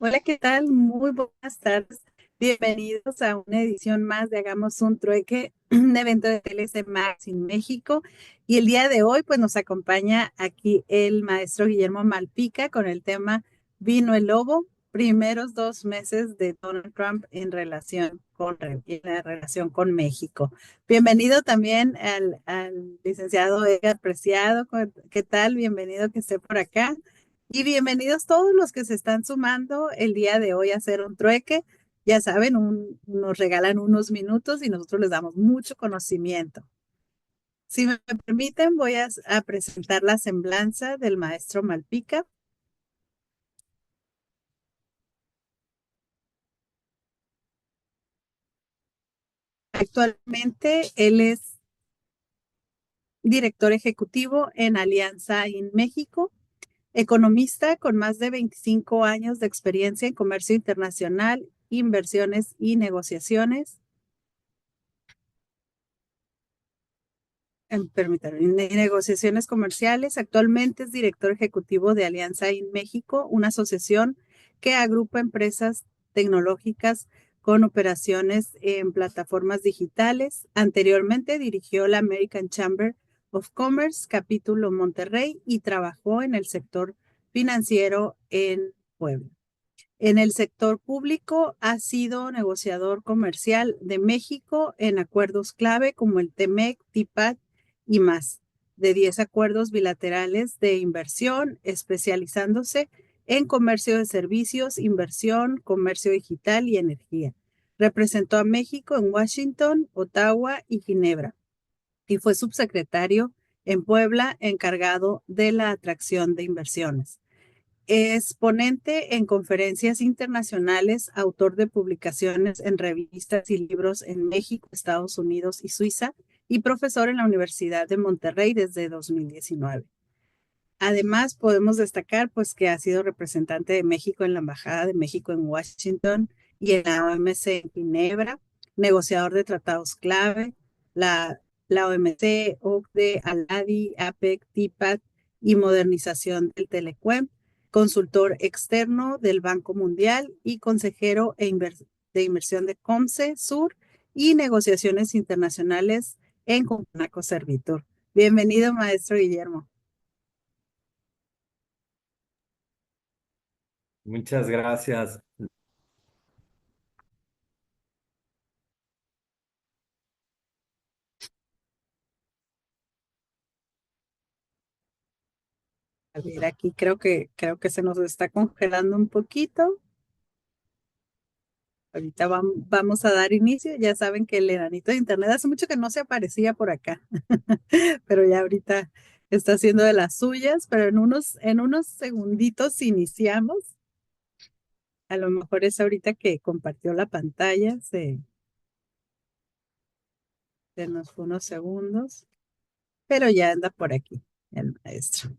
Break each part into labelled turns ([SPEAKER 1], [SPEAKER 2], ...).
[SPEAKER 1] Hola, ¿qué tal? Muy buenas tardes. Bienvenidos a una edición más de Hagamos un Trueque, un evento de TLC Max en México. Y el día de hoy, pues nos acompaña aquí el maestro Guillermo Malpica con el tema Vino el Lobo, primeros 2 meses de Donald Trump en la relación con México. Bienvenido también al licenciado Edgar Preciado. ¿Qué tal? Bienvenido que esté por acá. Y bienvenidos todos los que se están sumando el día de hoy a hacer un trueque. Ya saben, nos regalan unos minutos y nosotros les damos mucho conocimiento. Si me permiten, voy a presentar la semblanza del maestro Malpica. Actualmente, él es director ejecutivo en Alianza en México, economista con más de 25 años de experiencia en comercio internacional, inversiones y negociaciones. Permítanme, en negociaciones comerciales. Actualmente es director ejecutivo de Alianza en México, una asociación que agrupa empresas tecnológicas con operaciones en plataformas digitales. Anteriormente dirigió la American Chamber of Commerce, capítulo Monterrey, y trabajó en el sector financiero en Puebla. En el sector público ha sido negociador comercial de México en acuerdos clave como el TEMEC, TIPAD y más, de 10 acuerdos bilaterales de inversión, especializándose en comercio de servicios, inversión, comercio digital y energía. Representó a México en Washington, Ottawa y Ginebra y fue subsecretario en Puebla encargado de la atracción de inversiones. Es ponente en conferencias internacionales, autor de publicaciones en revistas y libros en México, Estados Unidos y Suiza, y profesor en la Universidad de Monterrey desde 2019. Además, podemos destacar pues que ha sido representante de México en la Embajada de México en Washington y en la OMC en Ginebra, negociador de tratados clave, la OMC, OCDE, ALADI, APEC, TIPAD y modernización del Telecuem, consultor externo del Banco Mundial y consejero de inversión de COMSE Sur y negociaciones internacionales en Companaco Servitur. Bienvenido, maestro Guillermo.
[SPEAKER 2] Muchas gracias.
[SPEAKER 1] A ver, aquí creo que se nos está congelando un poquito. Ahorita vamos a dar inicio. Ya saben que el enanito de internet hace mucho que no se aparecía por acá, pero ya ahorita está haciendo de las suyas, pero en unos segunditos iniciamos. A lo mejor es ahorita que compartió la pantalla, se nos fue unos segundos, pero ya anda por aquí el maestro.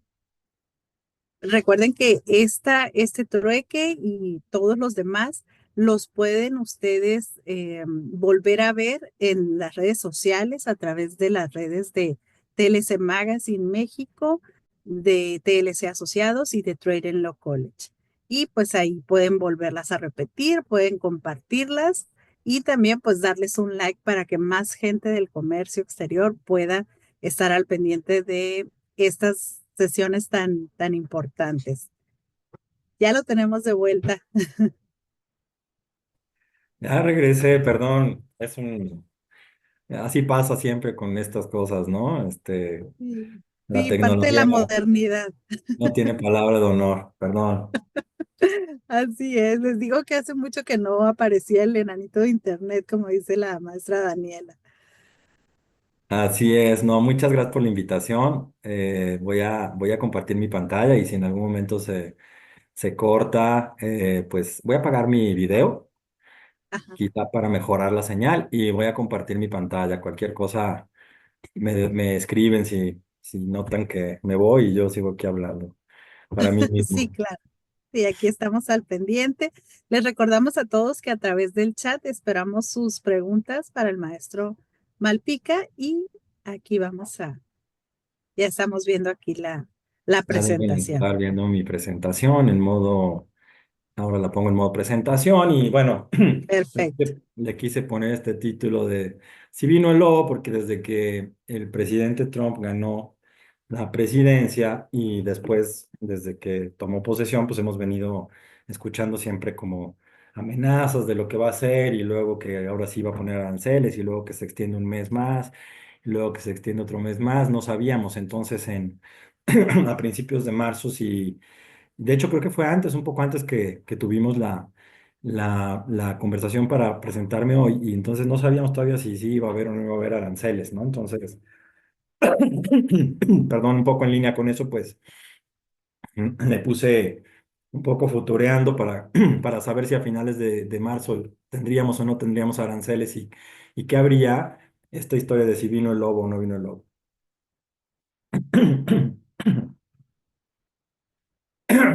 [SPEAKER 1] Recuerden que este trueque y todos los demás los pueden ustedes volver a ver en las redes sociales a través de las redes de TLC Magazine México, de TLC Asociados y de Trading Law College. Y pues ahí pueden volverlas a repetir, pueden compartirlas y también pues darles un like para que más gente del comercio exterior pueda estar al pendiente de estas sesiones tan importantes. Ya lo tenemos de vuelta.
[SPEAKER 2] Ya regresé, perdón. Así pasa siempre con estas cosas, ¿no?
[SPEAKER 1] Sí,
[SPEAKER 2] La
[SPEAKER 1] sí, parte de la
[SPEAKER 2] tecnología
[SPEAKER 1] modernidad.
[SPEAKER 2] no tiene palabra de honor, perdón.
[SPEAKER 1] Así es, les digo que hace mucho que no aparecía el enanito de internet, como dice la maestra Daniela.
[SPEAKER 2] Así es, no, muchas gracias por la invitación. Voy a compartir mi pantalla y si en algún momento se corta, pues voy a apagar mi video,
[SPEAKER 1] Ajá.
[SPEAKER 2] quizá para mejorar la señal y voy a compartir mi pantalla. Cualquier cosa me escriben si notan que me voy y yo sigo aquí hablando para mí
[SPEAKER 1] Sí,
[SPEAKER 2] mismo.
[SPEAKER 1] claro. Y aquí estamos al pendiente. Les recordamos a todos que a través del chat esperamos sus preguntas para el maestro Malpica y aquí ya estamos viendo aquí la
[SPEAKER 2] Ya deben
[SPEAKER 1] presentación.
[SPEAKER 2] estar viendo mi presentación en modo Ahora la pongo en modo presentación y bueno,
[SPEAKER 1] Perfecto.
[SPEAKER 2] le quise poner este título de Si vino el lobo, porque desde que el presidente Trump ganó la presidencia y después, desde que tomó posesión, pues hemos venido escuchando siempre como amenazas de lo que va a hacer y luego que ahora sí va a poner aranceles y luego que se extiende un mes más y luego que se extiende otro mes más. No sabíamos entonces a principios de marzo si de hecho, creo que fue antes, un poco antes que tuvimos la conversación para presentarme hoy y entonces no sabíamos todavía si sí iba a haber o no iba a haber aranceles, ¿no? Entonces, perdón, un poco en línea con eso, pues me puse un poco futureando para saber si a finales de marzo tendríamos o no tendríamos aranceles y qué habría esta historia de si vino el lobo o no vino el lobo.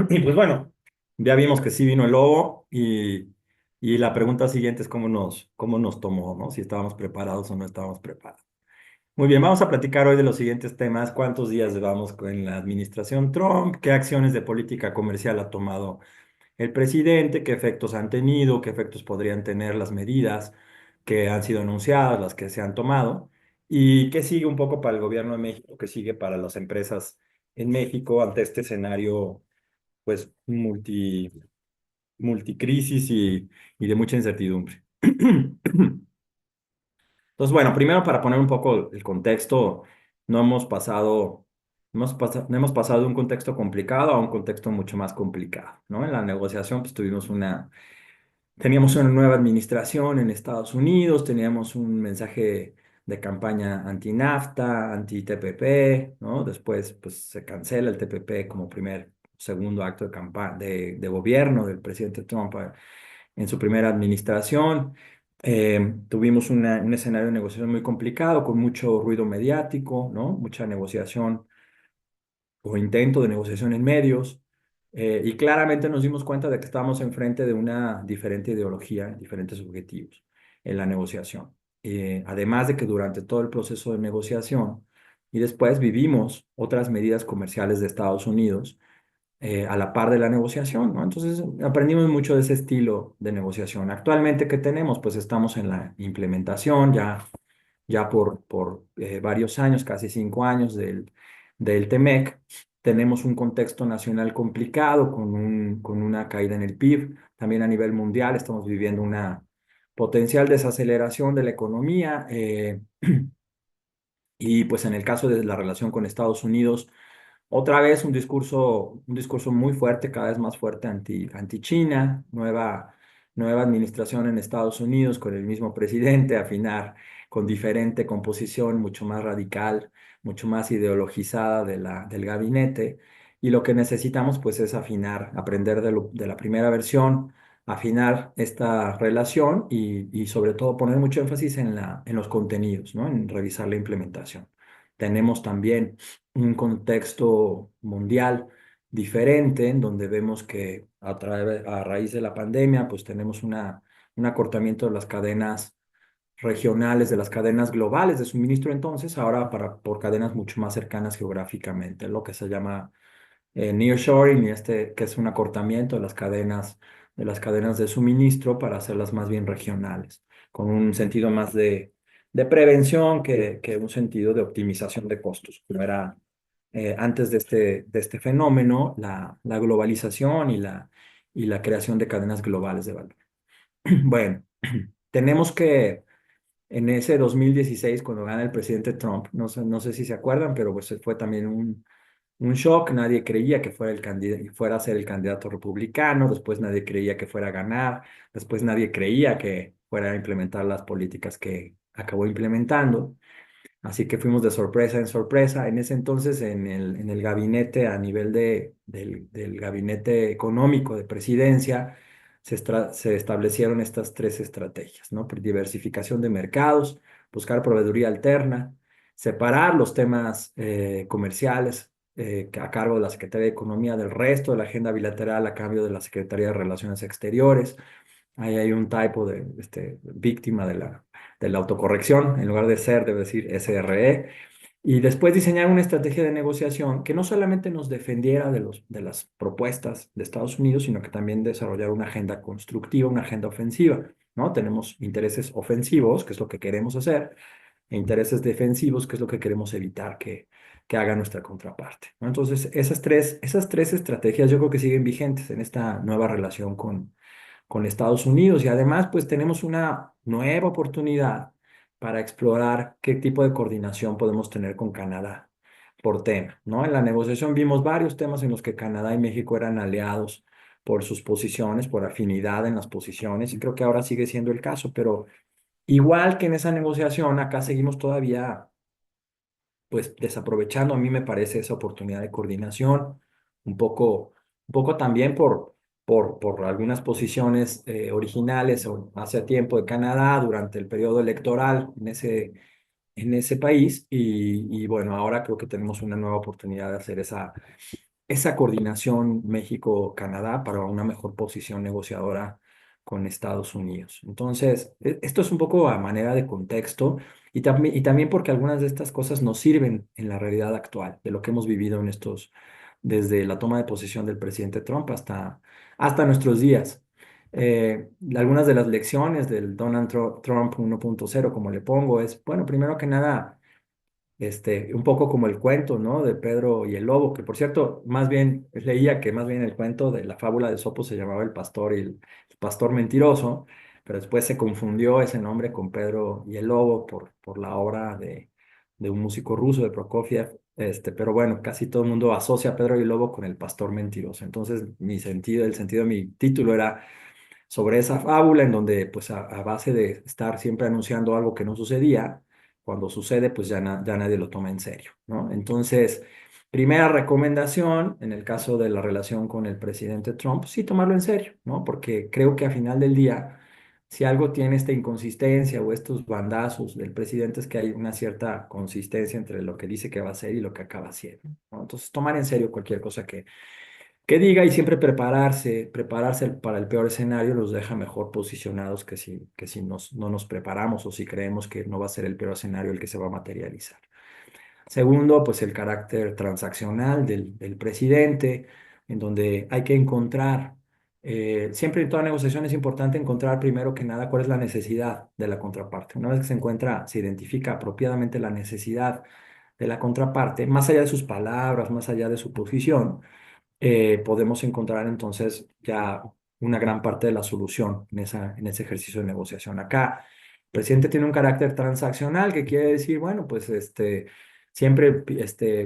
[SPEAKER 2] Y pues bueno, ya vimos que sí vino el lobo y la pregunta siguiente es cómo nos tomó, ¿no? Si estábamos preparados o no estábamos preparados. Muy bien, vamos a platicar hoy de los siguientes temas. ¿Cuántos días llevamos con la administración Trump? ¿Qué acciones de política comercial ha tomado el presidente? ¿Qué efectos han tenido? ¿Qué efectos podrían tener las medidas que han sido anunciadas, las que se han tomado? ¿Y qué sigue un poco para el gobierno de México? ¿Qué sigue para las empresas en México ante este escenario? Pues multicrisis y de mucha incertidumbre. Entonces, bueno, primero para poner un poco el contexto, no hemos pasado, no hemos pasado de un contexto complicado a un contexto mucho más complicado, ¿no? En la negociación, pues teníamos una nueva administración en Estados Unidos, teníamos un mensaje de campaña anti-NAFTA, anti-TPP, ¿no? Después, pues se cancela el TPP como segundo acto de campaña, de gobierno del presidente Trump en su primera administración. Tuvimos un escenario de negociación muy complicado, con mucho ruido mediático, ¿no? Mucha negociación o intento de negociación en medios, y claramente nos dimos cuenta de que estábamos enfrente de una diferente ideología, diferentes objetivos en la negociación. Además de que durante todo el proceso de negociación y después vivimos otras medidas comerciales de Estados Unidos a la par de la negociación, ¿no? Entonces aprendimos mucho de ese estilo de negociación. Actualmente, ¿qué tenemos? Pues estamos en la implementación ya por varios años, casi 5 años del TEMEC. Tenemos un contexto nacional complicado con una caída en el PIB. También a nivel mundial estamos viviendo una potencial desaceleración de la economía. Y pues en el caso de la relación con Estados Unidos, otra vez un discurso muy fuerte, cada vez más fuerte anti-China, nueva administración en Estados Unidos con el mismo presidente, afinar con diferente composición, mucho más radical, mucho más ideologizada del gabinete. Y lo que necesitamos pues es afinar, aprender de la primera versión, afinar esta relación y sobre todo poner mucho énfasis en los contenidos, ¿no? En revisar la implementación. Tenemos también un contexto mundial diferente, en donde vemos que a raíz de la pandemia, pues tenemos un acortamiento de las cadenas regionales, de las cadenas globales de suministro, entonces, ahora por cadenas mucho más cercanas geográficamente, lo que se llama nearshoring, y que es un acortamiento de las cadenas de suministro para hacerlas más bien regionales, con un sentido más de prevención que un sentido de optimización de costos, como era antes de este fenómeno, la globalización y la creación de cadenas globales de valor. Bueno, tenemos que en ese 2016, cuando gana el presidente Trump, no sé si se acuerdan, pero pues fue también un shock. Nadie creía que fuera a ser el candidato republicano, después nadie creía que fuera a ganar, después nadie creía que fuera a implementar las políticas que acabó implementando. Así que fuimos de sorpresa en sorpresa. En ese entonces, en el gabinete, a nivel del gabinete económico de presidencia, se establecieron estas tres estrategias, ¿no? Diversificación de mercados, buscar proveeduría alterna, separar los temas comerciales a cargo de la Secretaría de Economía del resto de la agenda bilateral a cambio de la Secretaría de Relaciones Exteriores. Ahí hay un typo víctima de la autocorrección. En lugar de ser, debe decir SRE. Y después diseñar una estrategia de negociación que no solamente nos defendiera de las propuestas de Estados Unidos, sino que también desarrollar una agenda constructiva, una agenda ofensiva, ¿no? Tenemos intereses ofensivos, que es lo que queremos hacer, e intereses defensivos, que es lo que queremos evitar que haga nuestra contraparte, ¿no? Entonces, esas tres estrategias yo creo que siguen vigentes en esta nueva relación con Estados Unidos y además pues tenemos una nueva oportunidad para explorar qué tipo de coordinación podemos tener con Canadá por tema, ¿no? En la negociación vimos varios temas en los que Canadá y México eran aliados por sus posiciones, por afinidad en las posiciones y creo que ahora sigue siendo el caso, pero igual que en esa negociación, acá seguimos todavía pues desaprovechando, a mí me parece, esa oportunidad de coordinación, un poco también por algunas posiciones originales o hace tiempo de Canadá durante el periodo electoral en ese país y bueno, ahora creo que tenemos una nueva oportunidad de hacer esa coordinación México-Canadá para una mejor posición negociadora con Estados Unidos. Entonces, esto es un poco a manera de contexto y también porque algunas de estas cosas nos sirven en la realidad actual, de lo que hemos vivido desde la toma de posesión del presidente Trump hasta nuestros días. Algunas de las lecciones del Trump 1.0, como le pongo, es, bueno, primero que nada, un poco como el cuento, ¿no? De Pedro y el lobo, que por cierto, más bien leía que más bien el cuento de la fábula de Sopo se llamaba El pastor y el pastor mentiroso, pero después se confundió ese nombre con Pedro y el lobo por la obra de un músico ruso, de Prokofiev. Pero bueno, casi todo el mundo asocia a Pedro y el lobo con el pastor mentiroso. Entonces, el sentido de mi título era sobre esa fábula en donde, pues a base de estar siempre anunciando algo que no sucedía, cuando sucede, pues ya nadie lo toma en serio, ¿no? Entonces, primera recomendación, en el caso de la relación con el presidente Trump, sí tomarlo en serio, ¿no? Porque creo que a final del día, si algo tiene esta inconsistencia o estos bandazos del presidente es que hay una cierta consistencia entre lo que dice que va a hacer y lo que acaba haciendo, ¿no? Entonces, tomar en serio cualquier cosa que diga y siempre prepararse para el peor escenario los deja mejor posicionados que si no nos preparamos o si creemos que no va a ser el peor escenario el que se va a materializar. Segundo, pues el carácter transaccional del presidente, en donde hay que encontrar, siempre en toda negociación es importante encontrar primero que nada cuál es la necesidad de la contraparte. Una vez que se identifica apropiadamente la necesidad de la contraparte, más allá de sus palabras, más allá de su posición, podemos encontrar entonces ya una gran parte de la solución en ese ejercicio de negociación. Acá, el presidente tiene un carácter transaccional que quiere decir, bueno, pues siempre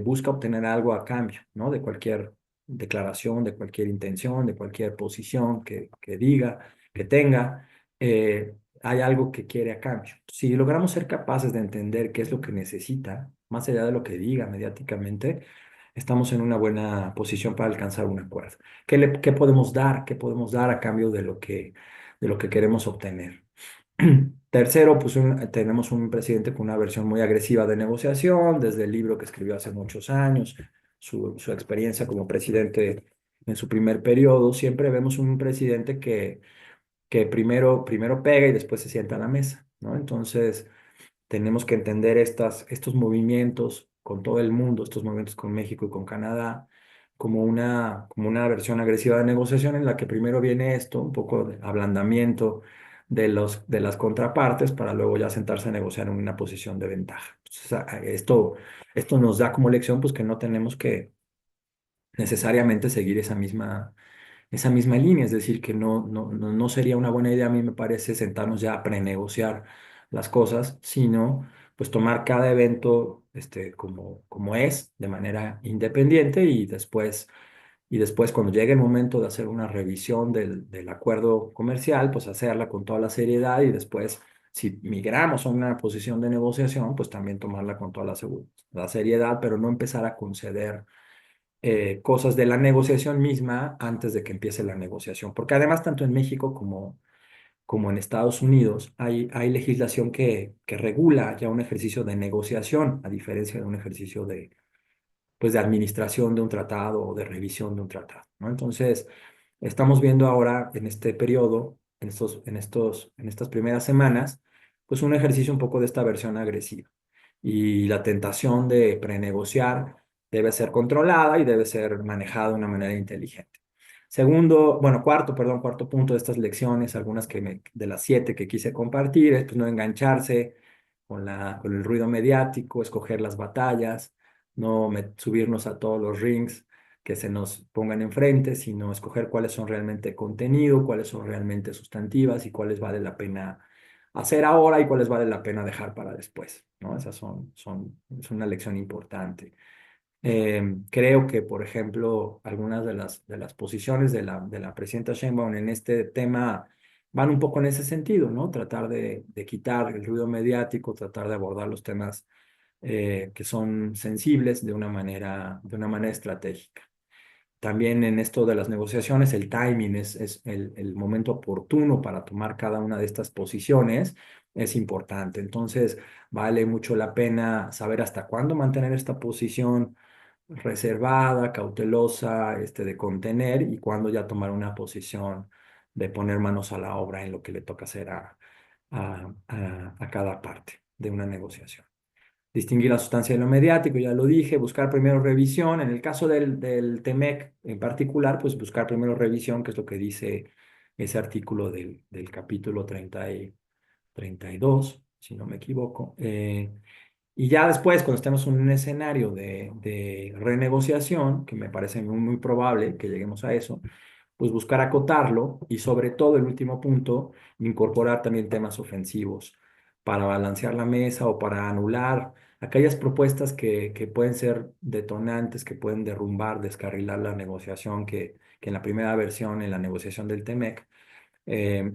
[SPEAKER 2] busca obtener algo a cambio, ¿no? De cualquier declaración, de cualquier intención, de cualquier posición que diga, que tenga. Hay algo que quiere a cambio. Si logramos ser capaces de entender qué es lo que necesita, más allá de lo que diga mediáticamente, estamos en una buena posición para alcanzar un acuerdo. ¿Qué podemos dar? ¿Qué podemos dar a cambio de lo que queremos obtener? Tercero, pues tenemos un presidente con una versión muy agresiva de negociación, desde el libro que escribió hace muchos años, su experiencia como presidente en su primer periodo. Siempre vemos un presidente que primero pega y después se sienta a la mesa, ¿no? Entonces, tenemos que entender estos movimientos con todo el mundo, estos movimientos con México y con Canadá, como una versión agresiva de negociación en la que primero viene esto, un poco de ablandamiento de las contrapartes para luego ya sentarse a negociar en una posición de ventaja. Entonces, esto nos da como lección pues que no tenemos que necesariamente seguir esa misma línea, es decir, que no sería una buena idea, a mí me parece, sentarnos ya a prenegociar las cosas, sino pues tomar cada evento como es, de manera independiente y después cuando llegue el momento de hacer una revisión del acuerdo comercial, pues hacerla con toda la seriedad y después, si migramos a una posición de negociación, pues también tomarla con toda la seriedad, pero no empezar a conceder cosas de la negociación misma antes de que empiece la negociación. Porque además, tanto en México como en Estados Unidos, hay legislación que regula ya un ejercicio de negociación, a diferencia de un ejercicio pues, de administración de un tratado o de revisión de un tratado, ¿no? Entonces, estamos viendo ahora en este periodo, en estas primeras semanas, pues un ejercicio un poco de esta versión agresiva. y la tentación de prenegociar debe ser controlada y debe ser manejada de una manera inteligente. Segundo, bueno, cuarto punto de estas lecciones, algunas de las 7 que quise compartir, es pues, no engancharse con el ruido mediático, escoger las batallas, no subirnos a todos los rings que se nos pongan enfrente, sino escoger cuáles son realmente contenido, cuáles son realmente sustantivas y cuáles vale la pena hacer ahora y cuáles vale la pena dejar para después, ¿no? Es una lección importante. Creo que, por ejemplo, algunas de las posiciones de la presidenta Sheinbaum en este tema van un poco en ese sentido, ¿no? Tratar de quitar el ruido mediático, tratar de abordar los temas que son sensibles de una manera estratégica. También en esto de las negociaciones, el timing es el momento oportuno para tomar cada una de estas posiciones es importante. Entonces, vale mucho la pena saber hasta cuándo mantener esta posición reservada, cautelosa, de contener y cuándo ya tomar una posición de poner manos a la obra en lo que le toca hacer a cada parte de una negociación. Distinguir la sustancia de lo mediático, ya lo dije, buscar primero revisión. En el caso del TEMEC en particular, pues buscar primero revisión, que es lo que dice ese artículo del capítulo 32, si no me equivoco. Y ya después, cuando estemos en un escenario de renegociación, que me parece muy probable que lleguemos a eso, pues buscar acotarlo y sobre todo el último punto, incorporar también temas ofensivos para balancear la mesa o para anular aquellas propuestas que pueden ser detonantes, que pueden derrumbar, descarrilar la negociación, que en la primera versión, en la negociación del TEMEC,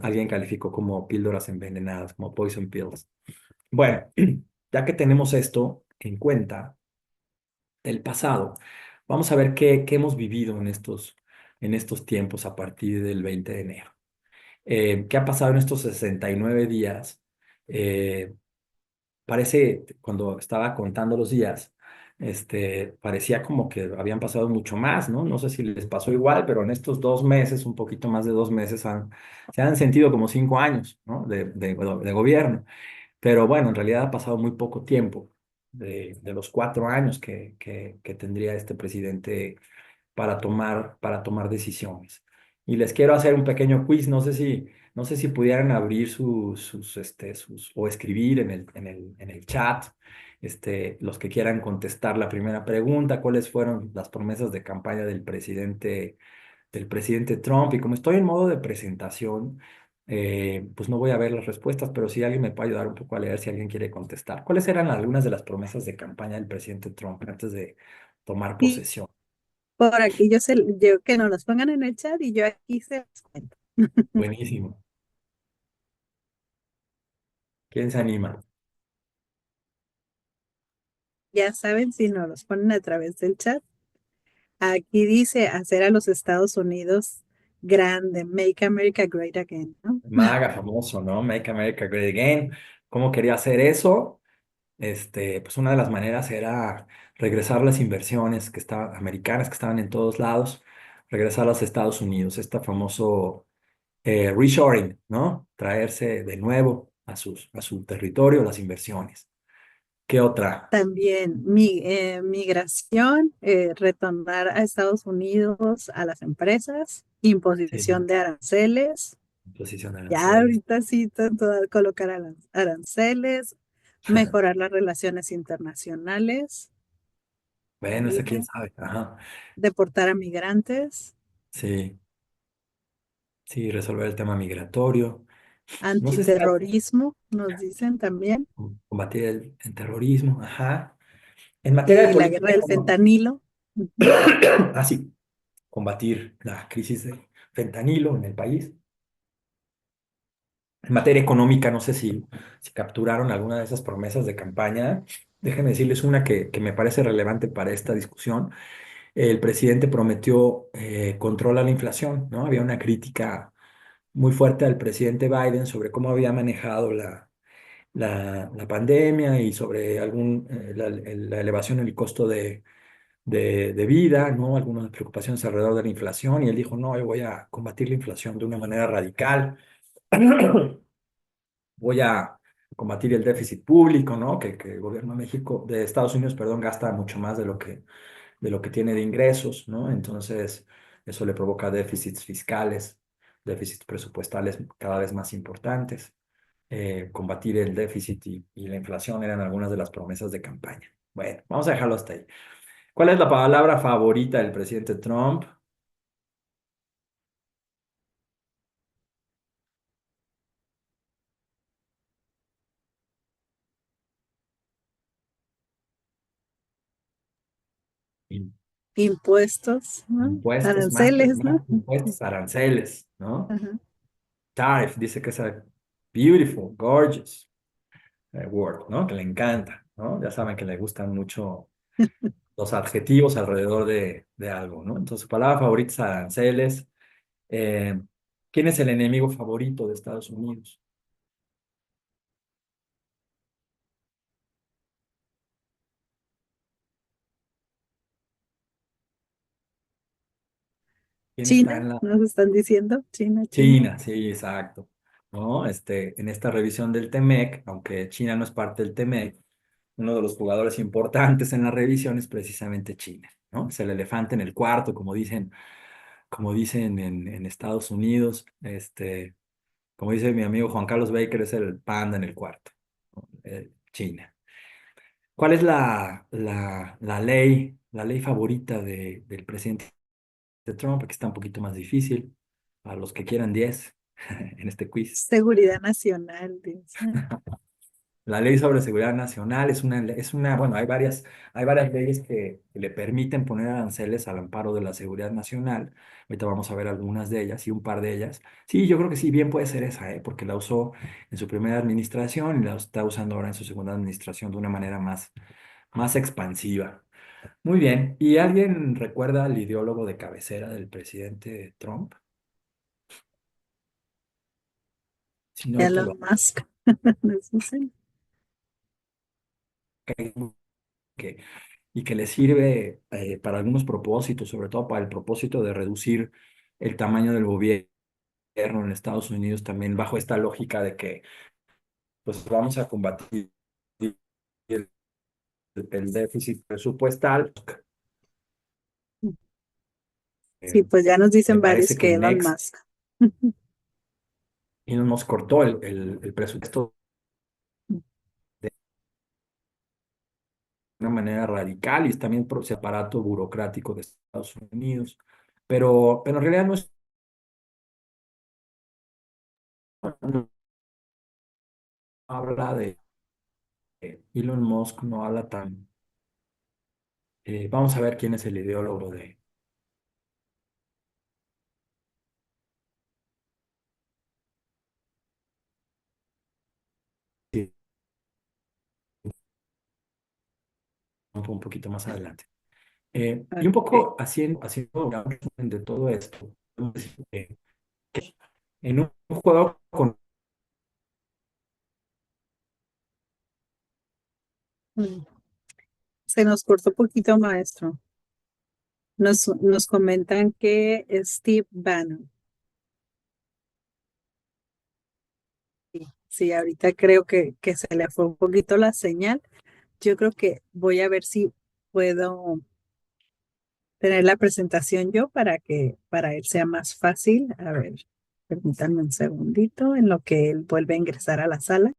[SPEAKER 2] alguien calificó como píldoras envenenadas, como poison pills. Bueno, ya que tenemos esto en cuenta del pasado, vamos a ver qué hemos vivido en estos tiempos a partir del 20 de enero. ¿Qué ha pasado en estos 69 días? Eh, Parece, cuando estaba contando los días, parecía como que habían pasado mucho más, ¿no? No sé si les pasó igual, pero en estos 2 meses, un poquito más de 2 meses, se han sentido como 5 años, ¿no? De gobierno. Pero bueno, en realidad ha pasado muy poco tiempo de los 4 años que tendría este presidente para tomar decisiones. Y les quiero hacer un pequeño quiz, no sé si pudieran abrir o escribir en el chat, los que quieran contestar la primera pregunta, cuáles fueron las promesas de campaña del presidente Trump. Y como estoy en modo de presentación, pues no voy a ver las respuestas, pero si alguien me puede ayudar un poco a leer si alguien quiere contestar. ¿Cuáles eran algunas de las promesas de campaña del presidente Trump antes de tomar
[SPEAKER 1] Y
[SPEAKER 2] posesión?
[SPEAKER 1] por aquí yo que nos los pongan en el chat y yo aquí se los cuento.
[SPEAKER 2] Buenísimo. ¿Quién se anima?
[SPEAKER 1] Ya saben, si nos los ponen a través del chat. Aquí dice hacer a los Estados Unidos grande, make America great again, ¿no?
[SPEAKER 2] Maga famoso, ¿no? Make America Great Again. ¿Cómo quería hacer eso? Pues una de las maneras era regresar las inversiones americanas que estaban en todos lados, regresar a los Estados Unidos, este famoso reshoring, ¿no? Traerse de nuevo a su territorio las inversiones. ¿Qué otra?
[SPEAKER 1] También migración, retornar a Estados Unidos a las empresas,
[SPEAKER 2] Sí,
[SPEAKER 1] imposición de aranceles,
[SPEAKER 2] posición de
[SPEAKER 1] ya
[SPEAKER 2] aranceles.
[SPEAKER 1] ahorita sí colocar aranceles, mejorar las relaciones internacionales, ya
[SPEAKER 2] Bueno, ese quién
[SPEAKER 1] dije,
[SPEAKER 2] sabe. Ajá.
[SPEAKER 1] deportar a migrantes,
[SPEAKER 2] Sí, sí, resolver el tema migratorio. No sé si
[SPEAKER 1] antiterrorismo, nos dicen también,
[SPEAKER 2] combatir el terrorismo. Ajá. En materia de
[SPEAKER 1] y la
[SPEAKER 2] política
[SPEAKER 1] guerra del fentanilo. Ujú.
[SPEAKER 2] así, combatir la crisis de fentanilo en el país. En materia económica, no sé si capturaron alguna de esas promesas de campaña. Déjenme decirles una que me parece relevante para esta discusión. El presidente prometió control a la inflación, ¿no? Había una crítica muy fuerte al presidente Biden sobre cómo había manejado la pandemia y sobre la elevación en el costo de vida, ¿no? Algunas preocupaciones alrededor de la inflación y él dijo, no, yo voy a combatir la inflación de una manera radical, voy a combatir el déficit público, ¿no? Que el gobierno de México, de Estados Unidos, perdón, gasta mucho más de lo que tiene de ingresos, ¿no? Entonces, eso le provoca déficits fiscales, déficits presupuestales cada vez más importantes. Combatir el déficit y la inflación eran algunas de las promesas de campaña. Bueno, vamos a dejarlo hasta ahí. ¿Cuál es la palabra favorita del presidente Trump? In-
[SPEAKER 1] Impuestos, ¿no?
[SPEAKER 2] Impuestos,
[SPEAKER 1] Aranceles,
[SPEAKER 2] más
[SPEAKER 1] ¿no?
[SPEAKER 2] impuestos, aranceles, ¿no?
[SPEAKER 1] Ajá.
[SPEAKER 2] Tariff, dice que es a beautiful, gorgeous word, ¿no? Que le encanta, ¿no? Ya saben que le gustan mucho los adjetivos alrededor de algo, ¿no? Entonces, su palabra favorita es aranceles. Eh, ¿Quién es el enemigo favorito de Estados Unidos? ¿Quién está
[SPEAKER 1] China,
[SPEAKER 2] en la...
[SPEAKER 1] nos están diciendo, China, China.
[SPEAKER 2] China, sí, exacto. ¿No? En esta revisión del TEMEC, aunque China no es parte del TEMEC, uno de los jugadores importantes en la revisión es precisamente China, ¿no? Es el elefante en el cuarto, como dicen en Estados Unidos, como dice mi amigo Juan Carlos Baker, es el panda en el cuarto, ¿no? China. ¿Cuál es la ley favorita del presidente Trump? Que está un poquito más difícil, a los que quieran 10 en este quiz.
[SPEAKER 1] Seguridad nacional, dice.
[SPEAKER 2] La ley sobre seguridad nacional bueno, hay varias leyes que le permiten poner aranceles al amparo de la seguridad nacional. Ahorita vamos a ver algunas de ellas y un par de ellas. Sí, yo creo que sí, bien puede ser esa, porque la usó en su primera administración y la está usando ahora en su segunda administración de una manera más expansiva. Muy bien. ¿Y alguien recuerda al ideólogo de cabecera del presidente Trump? Si no, ahorita
[SPEAKER 1] Elon
[SPEAKER 2] lo
[SPEAKER 1] Musk, nos dicen.
[SPEAKER 2] que y que le sirve para algunos propósitos, sobre todo para el propósito de reducir el tamaño del gobierno en Estados Unidos, también bajo esta lógica de que pues vamos a combatir el déficit presupuestal.
[SPEAKER 1] Sí,
[SPEAKER 2] Eh,
[SPEAKER 1] pues ya nos
[SPEAKER 2] Me
[SPEAKER 1] dicen varios
[SPEAKER 2] parece que
[SPEAKER 1] que Elon
[SPEAKER 2] Next
[SPEAKER 1] Musk.
[SPEAKER 2] y nos cortó el presupuesto de una manera radical y es también por ese aparato burocrático de Estados Unidos. Pero en realidad no habla de Elon Musk, no habla tan. Vamos a ver quién es el ideólogo de. Sí, un poquito más adelante. Y un
[SPEAKER 1] Ok.
[SPEAKER 2] poco haciendo un resumen de todo esto, eh, en un juego con
[SPEAKER 1] Mm. Se nos cortó un poquito, maestro. Nos comentan que Steve Bannon. Sí, sí, ahorita creo que se le fue un poquito la señal. Yo creo que voy a ver si puedo tener la presentación yo para que para él sea más fácil. A ver, permítanme un segundito en lo que él vuelve a ingresar a la sala.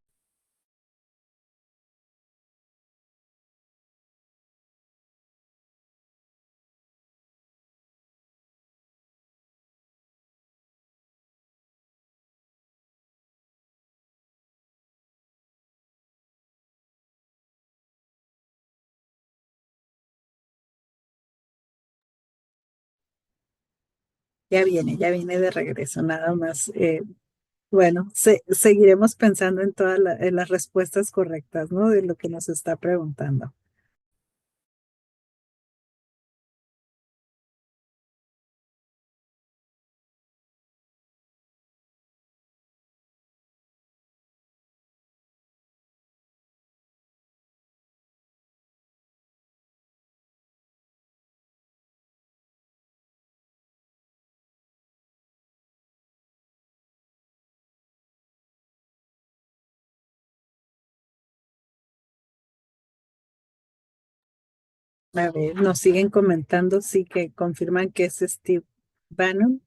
[SPEAKER 1] Ya viene de regreso, nada más. Bueno, seguiremos pensando en en las respuestas correctas, ¿no? De lo que nos está preguntando. A ver, nos siguen comentando, sí que confirman que es Steve Bannon.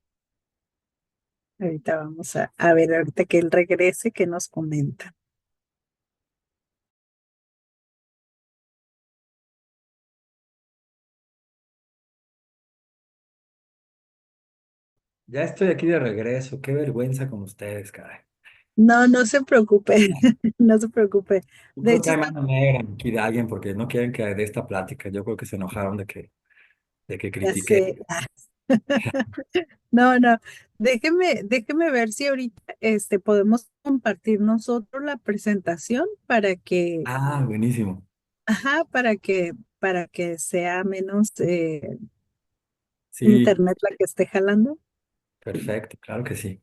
[SPEAKER 1] Ahorita vamos a ver, ahorita que él regrese, que nos comenta.
[SPEAKER 2] Ya estoy aquí de regreso. Qué vergüenza con ustedes, caray.
[SPEAKER 1] No, no se preocupe, no se preocupe.
[SPEAKER 2] Yo
[SPEAKER 1] De
[SPEAKER 2] creo que
[SPEAKER 1] hecho,
[SPEAKER 2] hay mano negra aquí de alguien porque no quieren que de esta plática. Yo creo que se enojaron de que
[SPEAKER 1] ya
[SPEAKER 2] critiqué.
[SPEAKER 1] sé. No, no, déjeme ver si ahorita podemos compartir nosotros la presentación para que,
[SPEAKER 2] Ah, buenísimo.
[SPEAKER 1] ajá, para que sea menos
[SPEAKER 2] Sí,
[SPEAKER 1] internet la que esté jalando.
[SPEAKER 2] perfecto, claro que sí.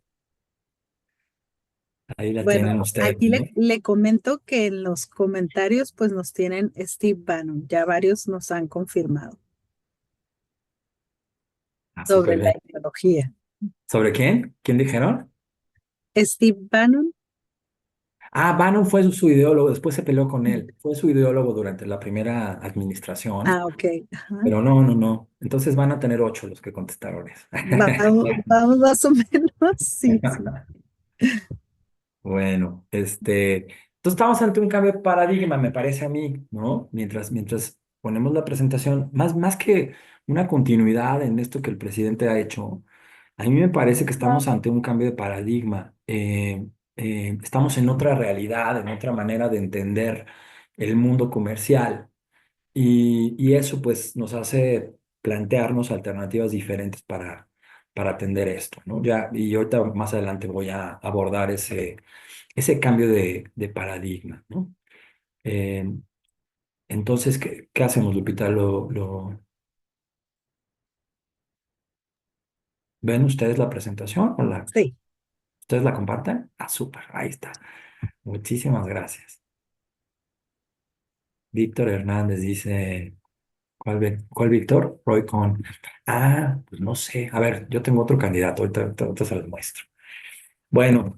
[SPEAKER 2] Ahí la
[SPEAKER 1] Bueno,
[SPEAKER 2] tienen ustedes,
[SPEAKER 1] aquí
[SPEAKER 2] ¿no?
[SPEAKER 1] le comento que en los comentarios pues nos tienen Steve Bannon, ya varios nos han confirmado
[SPEAKER 2] Ah,
[SPEAKER 1] sobre
[SPEAKER 2] súper
[SPEAKER 1] la
[SPEAKER 2] bien.
[SPEAKER 1] ideología.
[SPEAKER 2] ¿Sobre quién? ¿Quién dijeron?
[SPEAKER 1] Steve Bannon,
[SPEAKER 2] Ah, Bannon fue su ideólogo, después se peleó con él. Fue su ideólogo durante la primera administración,
[SPEAKER 1] ah, ok, ajá.
[SPEAKER 2] pero no, no, no. Entonces van a tener 8 los que contestaron eso.
[SPEAKER 1] Vamos más o menos, sí, sí.
[SPEAKER 2] Bueno, entonces estamos ante un cambio de paradigma, me parece a mí, ¿no? Mientras ponemos la presentación, más que una continuidad en esto que el presidente ha hecho, a mí me parece que estamos ante un cambio de paradigma. Estamos en otra realidad, en otra manera de entender el mundo comercial. Y eso pues nos hace plantearnos alternativas diferentes para atender esto, ¿no? Ya, y ahorita más adelante voy a abordar ese cambio de paradigma, ¿no? Eh, entonces, ¿qué hacemos, Lupita? ¿Ven ustedes la presentación o
[SPEAKER 1] Sí,
[SPEAKER 2] ustedes la comparten? Ah, súper, ahí está. Muchísimas gracias. Víctor Hernández dice, ¿cuál Víctor? Roy Cohn. Ah, pues no sé. A ver, yo tengo otro candidato, ahorita se los muestro. Bueno,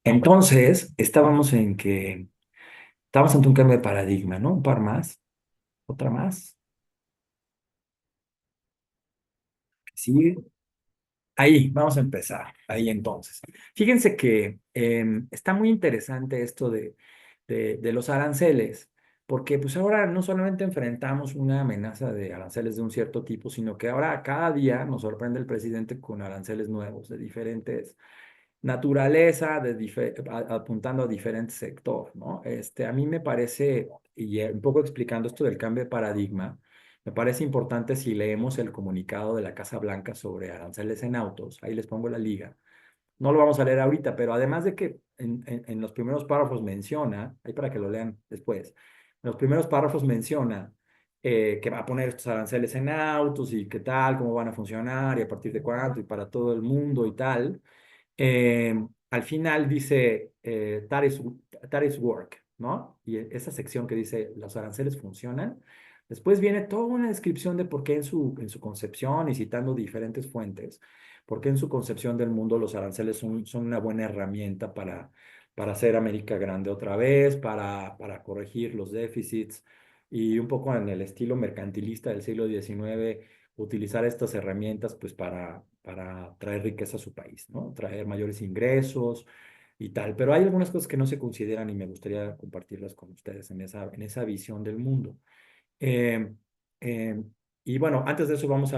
[SPEAKER 2] entonces estábamos ante un cambio de paradigma, ¿no? Un par más, otra más. Sí, ahí, vamos a empezar. Ahí entonces. Fíjense que está muy interesante esto de los aranceles, porque pues ahora no solamente enfrentamos una amenaza de aranceles de un cierto tipo, sino que ahora cada día nos sorprende el presidente con aranceles nuevos de diferentes naturaleza, apuntando a diferente sector, ¿no? A mí me parece, y un poco explicando esto del cambio de paradigma, me parece importante si leemos el comunicado de la Casa Blanca sobre aranceles en autos, ahí les pongo la liga. No lo vamos a leer ahorita, pero además de que en los primeros párrafos menciona, ahí para que lo lean después, en los primeros párrafos menciona que va a poner estos aranceles en autos y qué tal, cómo van a funcionar y a partir de cuánto y para todo el mundo y tal. Al final dice that is work, ¿no? Y esa sección que dice los aranceles funcionan. Después viene toda una descripción de por qué en su concepción y citando diferentes fuentes, por qué en su concepción del mundo los aranceles son una buena herramienta para hacer América grande otra vez, para corregir los déficits y un poco en el estilo mercantilista del siglo XIX utilizar estas herramientas pues para traer riqueza a su país, ¿no? Traer mayores ingresos y tal. Pero hay algunas cosas que no se consideran y me gustaría compartirlas con ustedes en esa visión del mundo. Eh, eh, y bueno, antes de eso vamos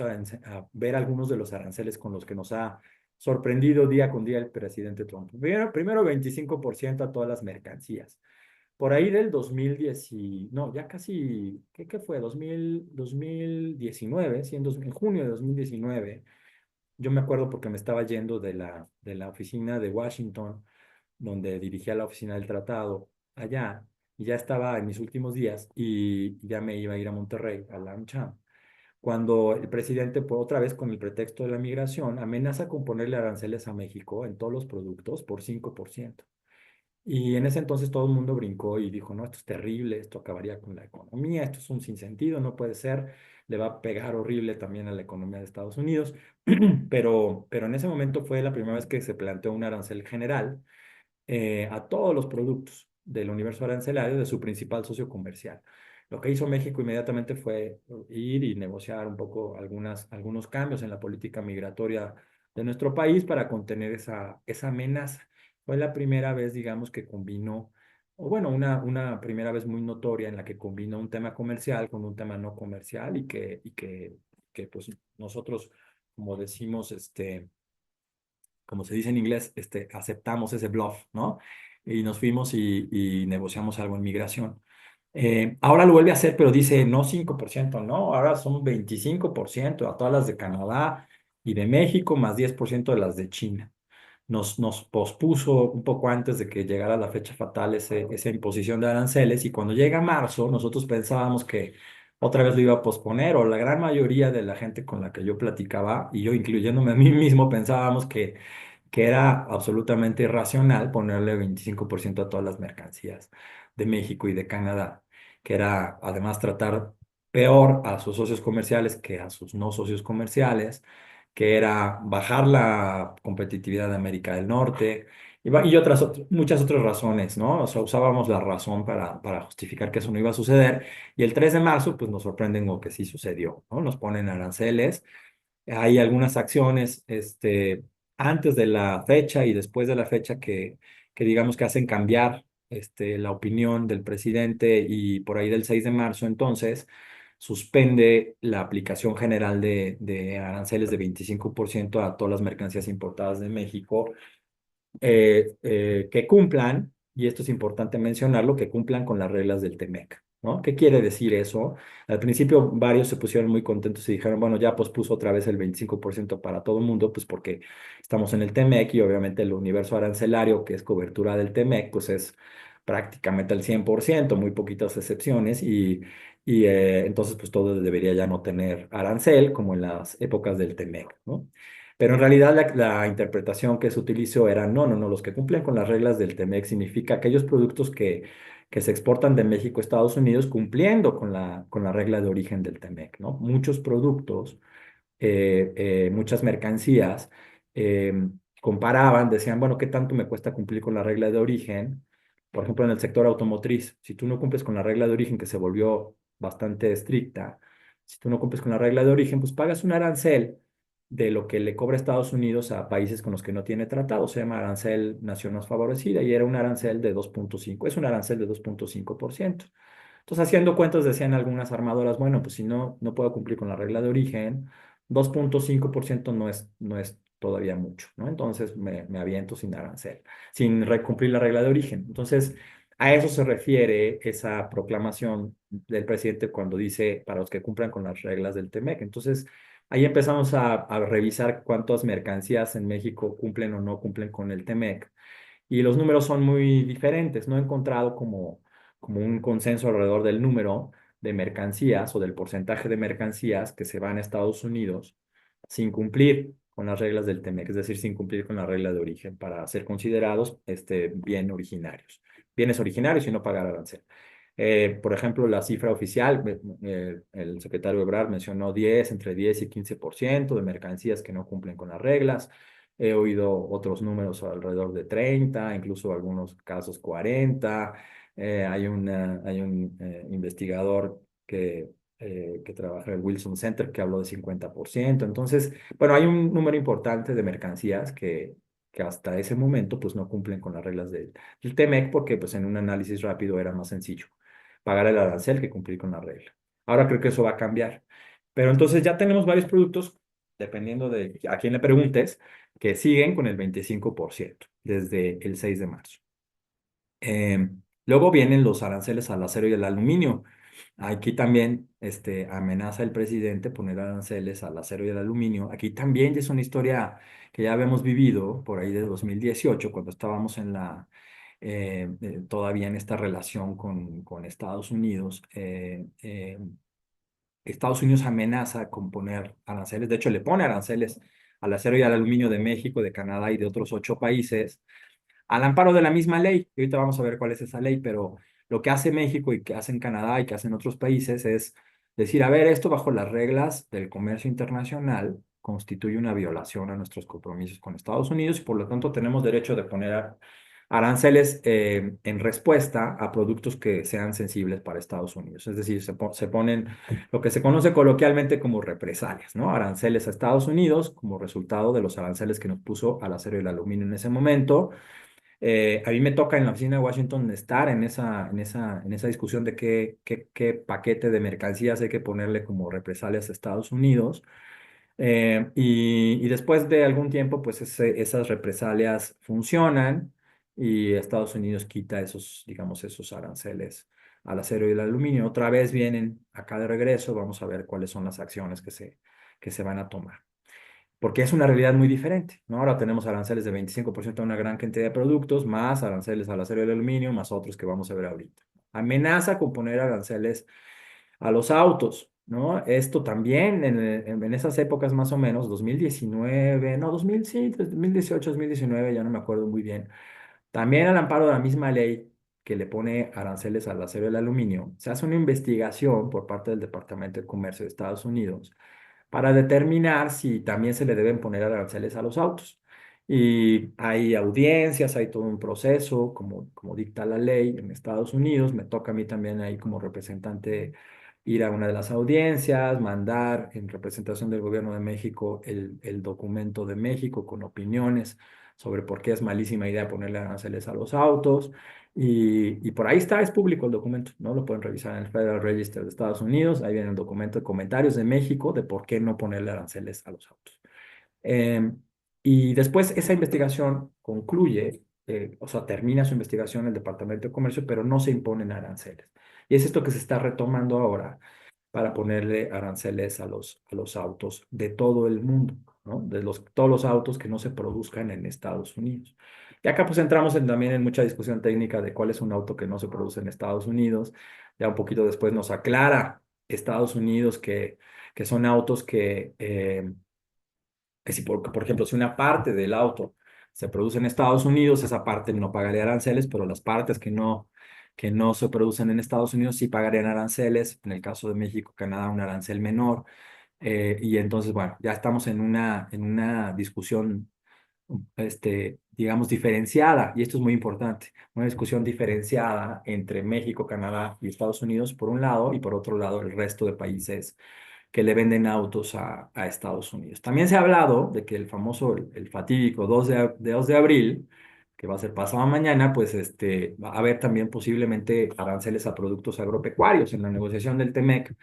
[SPEAKER 2] a ver algunos de los aranceles con los que nos ha sorprendido día con día el presidente Trump. Primero 25% a todas las mercancías. Por ahí del 2010, no, ya casi, ¿qué fue? 2019, sí, en junio de 2019, yo me acuerdo porque me estaba yendo de la oficina de Washington, donde dirigía la oficina del tratado allá, y ya estaba en mis últimos días y ya me iba a ir a Monterrey, a la UNCHAM, cuando el presidente, por otra vez con el pretexto de la migración, amenaza con ponerle aranceles a México en todos los productos por 5%. Y en ese entonces todo el mundo brincó y dijo, no, esto es terrible, esto acabaría con la economía, esto es un sinsentido, no puede ser, le va a pegar horrible también a la economía de Estados Unidos. Pero en ese momento fue la primera vez que se planteó un arancel general a todos los productos del universo arancelario de su principal socio comercial. Lo que hizo México inmediatamente fue ir y negociar un poco algunos cambios en la política migratoria de nuestro país para contener esa amenaza. Fue la primera vez, digamos, que combinó, o bueno, una primera vez muy notoria en la que combinó un tema comercial con un tema no comercial y que pues nosotros, como decimos, como se dice en inglés, aceptamos ese bluff, ¿no? Y nos fuimos y negociamos algo en migración. Ahora lo vuelve a hacer, pero dice no 5%, no, ahora son 25% a todas las de Canadá y de México, más 10% de las de China. Nos pospuso un poco antes de que llegara la fecha fatal esa imposición de aranceles y cuando llega marzo, nosotros pensábamos que otra vez lo iba a posponer o la gran mayoría de la gente con la que yo platicaba y yo incluyéndome a mí mismo pensábamos que era absolutamente irracional ponerle 25% a todas las mercancías de México y de Canadá, que era además tratar peor a sus socios comerciales que a sus no socios comerciales, que era bajar la competitividad de América del Norte y muchas otras razones, ¿no? O sea, usábamos la razón para justificar que eso no iba a suceder y el 3 de marzo pues nos sorprenden lo que sí sucedió, ¿no? Nos ponen aranceles, hay algunas acciones antes de la fecha y después de la fecha que digamos que hacen cambiar la opinión del presidente y por ahí del 6 de marzo entonces suspende la aplicación general de aranceles de 25% a todas las mercancías importadas de México que cumplan, y esto es importante mencionarlo, que cumplan con las reglas del TEMEC, ¿no? ¿Qué quiere decir eso? Al principio varios se pusieron muy contentos y dijeron, bueno, ya pospuso otra vez el 25% para todo el mundo, pues porque estamos en el TEMEC y obviamente el universo arancelario, que es cobertura del TEMEC, pues es prácticamente el 100%, muy poquitas excepciones, y entonces pues todo debería ya no tener arancel, como en las épocas del TEMEC, ¿no? Pero en realidad la interpretación que se utilizó era, no, no, no, los que cumplen con las reglas del TEMEC significa aquellos productos que se exportan de México a Estados Unidos cumpliendo con la regla de origen del TEMEC, ¿no? Muchos productos muchas mercancías, comparaban, decían, bueno, ¿qué tanto me cuesta cumplir con la regla de origen? Por ejemplo, en el sector automotriz, si tú no cumples con la regla de origen que se volvió bastante estricta, si tú no cumples con la regla de origen, pues pagas un arancel de lo que le cobra Estados Unidos a países con los que no tiene tratado. Se llama arancel nación más favorecida y era un arancel de 2,5, es un arancel de 2,5%. Entonces, haciendo cuentas, decían algunas armadoras, bueno, pues si no puedo cumplir con la regla de origen, 2,5% no es todavía mucho, ¿no? Entonces me aviento sin arancel, sin cumplir la regla de origen. Entonces, a eso se refiere esa proclamación del presidente cuando dice para los que cumplan con las reglas del TEMEC. Entonces, ahí empezamos a revisar cuántas mercancías en México cumplen o no cumplen con el TEMEC y los números son muy diferentes. No he encontrado como un consenso alrededor del número de mercancías o del porcentaje de mercancías que se van a Estados Unidos sin cumplir con las reglas del TEMEC, es decir, sin cumplir con la regla de origen para ser considerados bienes originarios y no pagar arancel. Por ejemplo, la cifra oficial, el secretario Ebrard mencionó entre 10 y 15% de mercancías que no cumplen con las reglas. He oído otros números alrededor de 30, incluso algunos casos 40. Hay un investigador que trabaja en el Wilson Center que habló de 50%. Entonces, bueno, hay un número importante de mercancías que hasta ese momento pues no cumplen con las reglas del TEMEC porque pues en un análisis rápido era más sencillo pagar el arancel que cumplir con la regla. Ahora creo que eso va a cambiar. Pero entonces ya tenemos varios productos, dependiendo de a quién le preguntes, que siguen con el 25% desde el 6 de marzo. Luego vienen los aranceles al acero y al aluminio. Aquí también amenaza el presidente poner aranceles al acero y al aluminio. Aquí también ya es una historia que ya habíamos vivido por ahí de 2018, cuando estábamos todavía en esta relación con Estados Unidos. Estados Unidos amenaza con poner aranceles, de hecho le pone aranceles al acero y al aluminio de México, de Canadá y de otros 8 países al amparo de la misma ley. Y ahorita vamos a ver cuál es esa ley, pero lo que hace México y que hacen Canadá y que hacen otros países es decir, a ver, esto bajo las reglas del comercio internacional constituye una violación a nuestros compromisos con Estados Unidos y por lo tanto tenemos derecho de poner aranceles en respuesta a productos que sean sensibles para Estados Unidos. Es decir, se ponen lo que se conoce coloquialmente como represalias, ¿no? Aranceles a Estados Unidos como resultado de los aranceles que nos puso al acero y el aluminio en ese momento. A mí me toca en la oficina de Washington estar en esa discusión de qué paquete de mercancías hay que ponerle como represalias a Estados Unidos. Y después de algún tiempo, pues esas represalias funcionan y Estados Unidos quita esos, digamos, esos aranceles al acero y el aluminio. Otra vez vienen acá de regreso, vamos a ver cuáles son las acciones que se van a tomar. Porque es una realidad muy diferente, ¿no? Ahora tenemos aranceles de 25% a una gran cantidad de productos, más aranceles al acero y al aluminio, más otros que vamos a ver ahorita. Amenaza con poner aranceles a los autos, ¿no? Esto también en esas épocas más o menos, 2019, no, 2000, sí, 2018, 2019, ya no me acuerdo muy bien. También al amparo de la misma ley que le pone aranceles al acero y al aluminio, se hace una investigación por parte del Departamento de Comercio de Estados Unidos para determinar si también se le deben poner aranceles a los autos. Y hay audiencias, hay todo un proceso, como dicta la ley en Estados Unidos. Me toca a mí también ahí como representante ir a una de las audiencias, mandar en representación del gobierno de México el documento de México con opiniones sobre por qué es malísima idea ponerle aranceles a los autos. Y por ahí está, es público el documento, ¿no? Lo pueden revisar en el Federal Register de Estados Unidos. Ahí viene el documento de comentarios de México de por qué no ponerle aranceles a los autos. Eh, y después esa investigación concluye, o sea, termina su investigación el Departamento de Comercio, pero no se imponen aranceles. Y es esto que se está retomando ahora para ponerle aranceles a los autos de todo el mundo, ¿no? Todos los autos que no se produzcan en Estados Unidos. Y acá pues entramos también en mucha discusión técnica de cuál es un auto que no se produce en Estados Unidos. Ya un poquito después nos aclara Estados Unidos que son autos que si por ejemplo, si una parte del auto se produce en Estados Unidos, esa parte no pagaría aranceles, pero las partes que no se producen en Estados Unidos sí pagarían aranceles. En el caso de México, Canadá, un arancel menor. Y entonces, bueno, ya estamos en una discusión, digamos, diferenciada, y esto es muy importante, una discusión diferenciada entre México, Canadá y Estados Unidos por un lado, y por otro lado el resto de países que le venden autos a Estados Unidos. También se ha hablado de que el famoso, el fatídico 2 de abril, que va a ser pasado mañana, pues va a haber también posiblemente aranceles a productos agropecuarios en la negociación del TEMEC.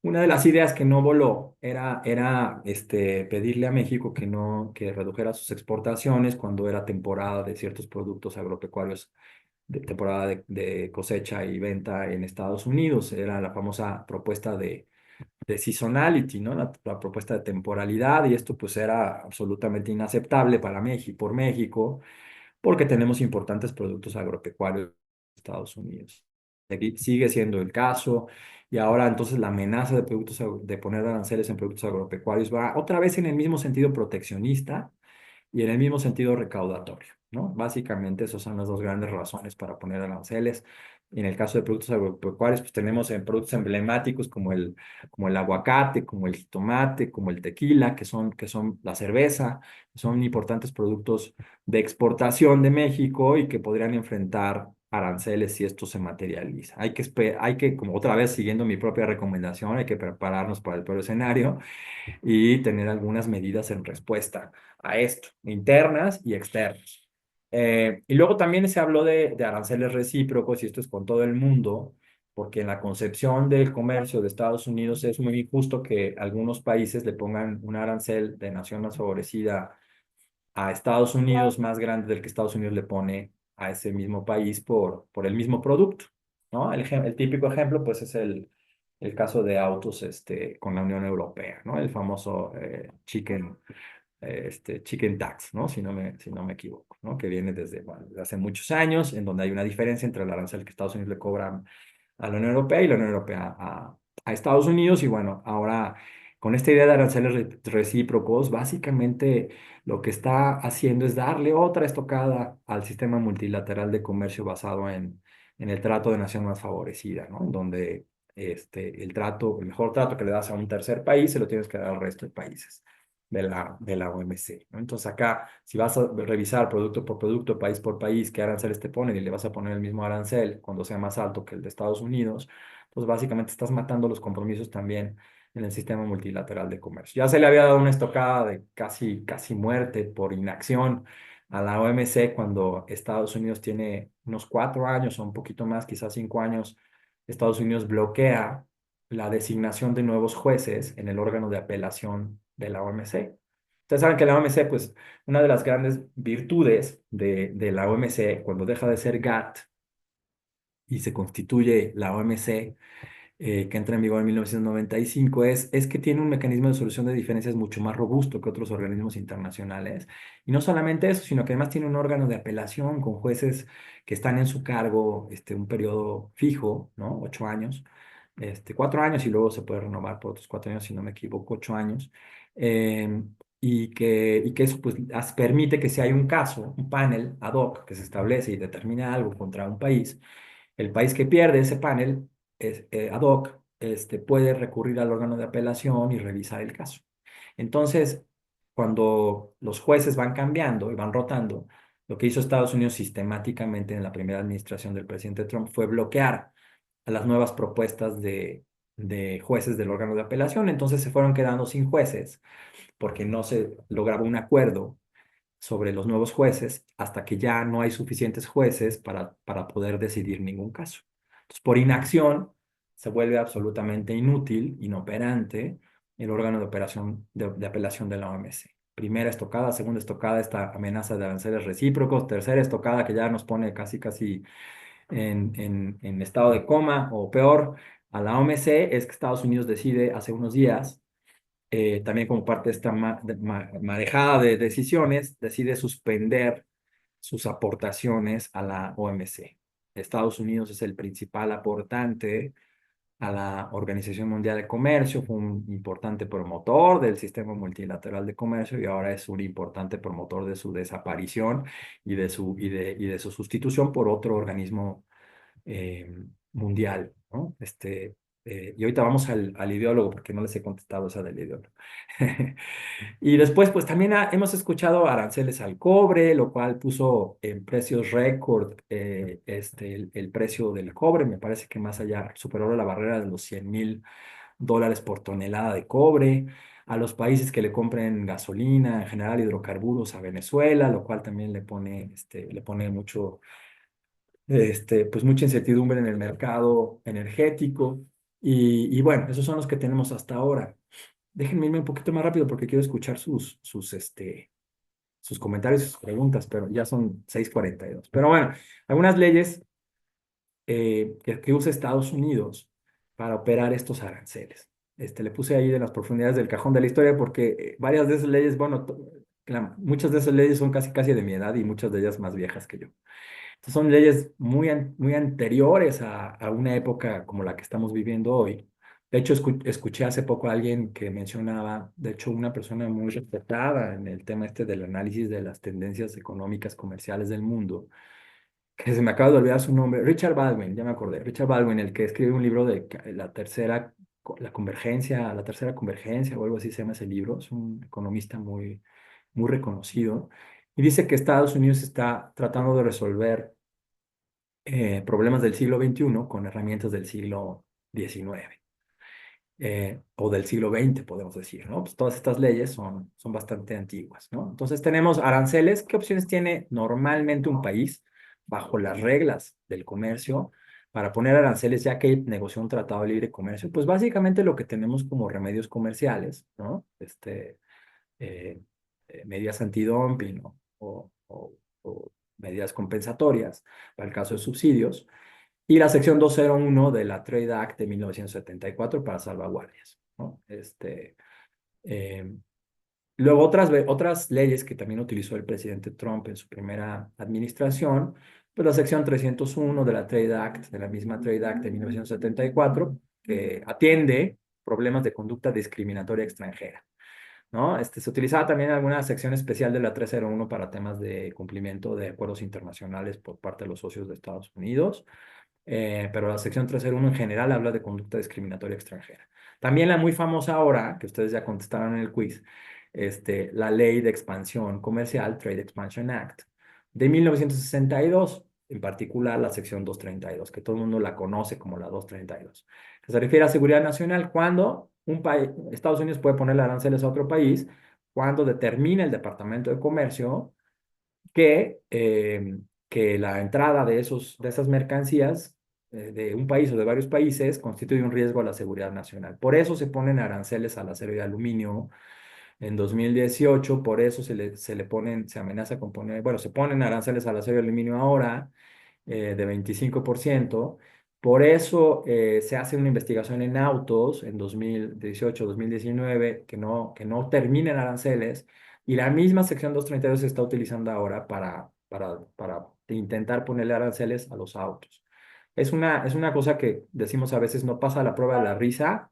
[SPEAKER 2] Una de las ideas que no voló era pedirle a México que redujera sus exportaciones cuando era temporada de ciertos productos agropecuarios, de temporada de cosecha y venta en Estados Unidos. Era la famosa propuesta de seasonality, ¿no? La propuesta de temporalidad, y esto pues era absolutamente inaceptable para México, por México, porque tenemos importantes productos agropecuarios en Estados Unidos. Aquí sigue siendo el caso, y ahora entonces la amenaza de poner aranceles en productos agropecuarios va otra vez en el mismo sentido proteccionista y en el mismo sentido recaudatorio, ¿no? Básicamente esas son las dos grandes razones para poner aranceles. Y en el caso de productos agropecuarios, pues tenemos en productos emblemáticos como el aguacate, como el jitomate, como el tequila, que son la cerveza, son importantes productos de exportación de México y que podrían enfrentar aranceles si esto se materializa. Hay que, como otra vez siguiendo mi propia recomendación, hay que prepararnos para el peor escenario y tener algunas medidas en respuesta a esto, internas y externas. Y luego también se habló de aranceles recíprocos, y esto es con todo el mundo, porque en la concepción del comercio de Estados Unidos es muy injusto que algunos países le pongan un arancel de nación más favorecida a Estados Unidos más grande del que Estados Unidos le pone a ese mismo país por el mismo producto, ¿no? El típico ejemplo, pues, es el caso de autos con la Unión Europea, ¿no? El famoso chicken tax, ¿no? Si no me equivoco, ¿no? Que viene desde hace muchos años, en donde hay una diferencia entre el arancel que Estados Unidos le cobra a la Unión Europea y la Unión Europea a Estados Unidos. Y bueno, ahora con esta idea de aranceles recíprocos, básicamente lo que está haciendo es darle otra estocada al sistema multilateral de comercio basado en el trato de nación más favorecida, ¿no? En donde el mejor trato que le das a un tercer país se lo tienes que dar al resto de países. de la OMC, ¿no? Entonces acá, si vas a revisar producto por producto, país por país, qué aranceles te ponen y le vas a poner el mismo arancel cuando sea más alto que el de Estados Unidos, pues básicamente estás matando los compromisos también en el sistema multilateral de comercio. Ya se le había dado una estocada de casi muerte por inacción a la OMC cuando Estados Unidos tiene unos 4 años o un poquito más, quizás 5 años. Estados Unidos bloquea la designación de nuevos jueces en el órgano de apelación de la OMC. Ustedes saben que la OMC, pues, una de las grandes virtudes de la OMC, cuando deja de ser GATT y se constituye la OMC, que entra en vigor en 1995, es que tiene un mecanismo de solución de diferencias mucho más robusto que otros organismos internacionales. Y no solamente eso, sino que además tiene un órgano de apelación con jueces que están en su cargo un periodo fijo, ¿no? 8 años, 4 años y luego se puede renovar por otros 4 años, si no me equivoco, 8 años. Y que eso pues, permite que si hay un caso, un panel ad hoc que se establece y determina algo contra un país, el país que pierde ese panel ad hoc puede recurrir al órgano de apelación y revisar el caso. Entonces, cuando los jueces van cambiando y van rotando, lo que hizo Estados Unidos sistemáticamente en la primera administración del presidente Trump fue bloquear a las nuevas propuestas de jueces del órgano de apelación. Entonces se fueron quedando sin jueces porque no se lograba un acuerdo sobre los nuevos jueces hasta que ya no hay suficientes jueces para poder decidir ningún caso. Entonces, por inacción, se vuelve absolutamente inútil, inoperante, el órgano de operación de apelación de la OMC. Primera estocada, segunda estocada, esta amenaza de aranceles recíprocos, tercera estocada que ya nos pone casi en estado de coma o peor a la OMC, es que Estados Unidos decide hace unos días también como parte de esta marejada de decisiones, decide suspender sus aportaciones a la OMC. Estados Unidos es el principal aportante a la Organización Mundial de Comercio, fue un importante promotor del sistema multilateral de comercio y ahora es un importante promotor de su desaparición y de su sustitución por otro organismo eh, mundial, ¿no? Y ahorita vamos al ideólogo, porque no les he contestado esa del ideólogo. Y después, pues también hemos escuchado aranceles al cobre, lo cual puso en precios récord el precio del cobre. Me parece que más allá superó la barrera de los $100,000 por tonelada de cobre. A los países que le compren gasolina, en general hidrocarburos a Venezuela, lo cual también le pone pues mucha incertidumbre en el mercado energético. Y bueno, esos son los que tenemos hasta ahora. Déjenme irme un poquito más rápido porque quiero escuchar sus comentarios y sus preguntas, pero ya son 6:42. Pero bueno, algunas leyes que usa Estados Unidos para operar estos aranceles. Le puse ahí de las profundidades del cajón de la historia porque varias de esas leyes, bueno, muchas de esas leyes son casi de mi edad y muchas de ellas más viejas que yo. Estas son leyes muy anteriores a una época como la que estamos viviendo hoy. De hecho, escuché hace poco a alguien que mencionaba, de hecho, una persona muy respetada en el tema del análisis de las tendencias económicas comerciales del mundo, que se me acaba de olvidar su nombre, Richard Baldwin, ya me acordé, Richard Baldwin, el que escribe un libro de la tercera convergencia o algo así se llama ese libro, es un economista muy reconocido, y dice que Estados Unidos está tratando de resolver problemas del siglo XXI con herramientas del siglo XIX o del siglo XX, podemos decir, ¿no? Pues todas estas leyes son bastante antiguas, ¿no? Entonces tenemos aranceles. ¿Qué opciones tiene normalmente un país bajo las reglas del comercio para poner aranceles ya que negoció un tratado de libre comercio? Pues básicamente lo que tenemos como remedios comerciales, ¿no? Eh, medidas antidumping o medidas compensatorias para el caso de subsidios y la sección 201 de la Trade Act de 1974 para salvaguardias, ¿no? Eh, Luego otras leyes que también utilizó el presidente Trump en su primera administración, pues la sección 301 de la Trade Act, de la misma Trade Act de 1974, que atiende problemas de conducta discriminatoria extranjera, ¿no? Se utilizaba también alguna sección especial de la 301 para temas de cumplimiento de acuerdos internacionales por parte de los socios de Estados Unidos. Pero la sección 301 en general habla de conducta discriminatoria extranjera. También la muy famosa ahora, que ustedes ya contestaron en el quiz, la Ley de Expansión Comercial, Trade Expansion Act, de 1962, en particular la sección 232, que todo el mundo la conoce como la 232, que se refiere a seguridad nacional cuando un país, Estados Unidos puede ponerle aranceles a otro país cuando determina el Departamento de Comercio que la entrada de esas mercancías de un país o de varios países constituye un riesgo a la seguridad nacional. Por eso se ponen aranceles al acero y aluminio en 2018, por eso se amenaza con poner, bueno, se ponen aranceles al acero y aluminio ahora de 25%. Por eso se hace una investigación en autos en 2018, 2019, que no terminen aranceles, y la misma sección 232 se está utilizando ahora para intentar ponerle aranceles a los autos. Es una cosa que decimos a veces no pasa la prueba de la risa,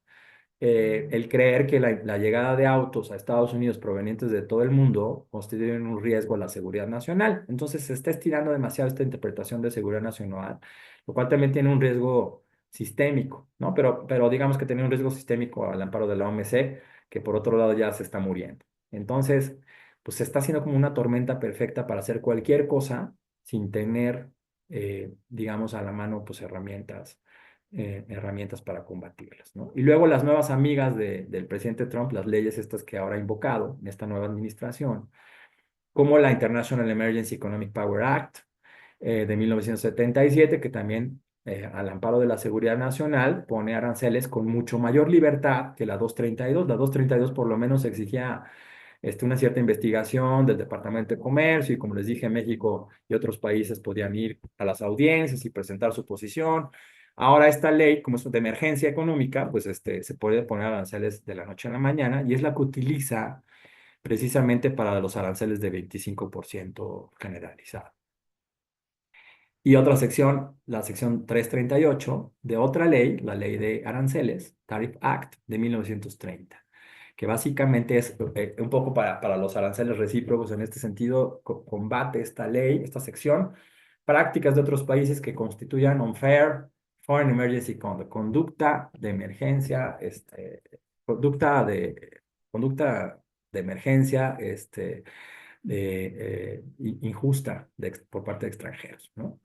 [SPEAKER 2] el creer que la llegada de autos a Estados Unidos provenientes de todo el mundo constituyen un riesgo a la seguridad nacional. Entonces se está estirando demasiado esta interpretación de seguridad nacional, lo cual también tiene un riesgo sistémico, ¿no? Pero digamos que tiene un riesgo sistémico al amparo de la OMC, que por otro lado ya se está muriendo. Entonces, pues se está haciendo como una tormenta perfecta para hacer cualquier cosa sin tener, digamos, a la mano, pues herramientas para combatirlas, ¿no? Y luego las nuevas amigas del presidente Trump, las leyes estas que ahora ha invocado en esta nueva administración, como la International Emergency Economic Power Act de 1977, que también al amparo de la seguridad nacional pone aranceles con mucho mayor libertad que la 232. La 232 por lo menos exigía una cierta investigación del Departamento de Comercio y, como les dije, México y otros países podían ir a las audiencias y presentar su posición. Ahora esta ley, como es de emergencia económica, pues se puede poner aranceles de la noche a la mañana, y es la que utiliza precisamente para los aranceles de 25% generalizado. Y otra sección, la sección 338 de otra ley, la ley de aranceles, Tariff Act de 1930, que básicamente es un poco para los aranceles recíprocos. En este sentido, combate esta ley, esta sección, prácticas de otros países que constituyan unfair foreign emergency conduct, conducta de emergencia, conducta de, conducta de emergencia, injusta por parte de extranjeros, ¿no?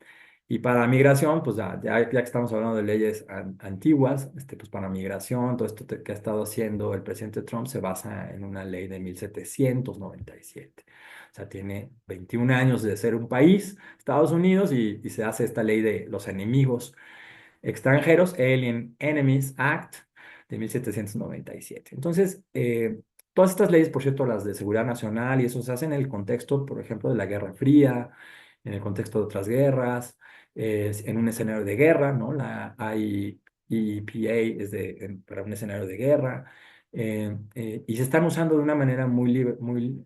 [SPEAKER 2] Y para migración, pues ya que estamos hablando de leyes antiguas, pues para migración, todo esto que ha estado haciendo el presidente Trump se basa en una ley de 1797. O sea, tiene 21 años de ser un país, Estados Unidos, y se hace esta ley de los enemigos extranjeros, Alien Enemies Act de 1797. Entonces, todas estas leyes, por cierto, las de seguridad nacional y eso, se hacen en el contexto, por ejemplo, de la Guerra Fría, en el contexto de otras guerras, en un escenario de guerra, ¿no? La IEEPA es para un escenario de guerra, y se están usando de una manera muy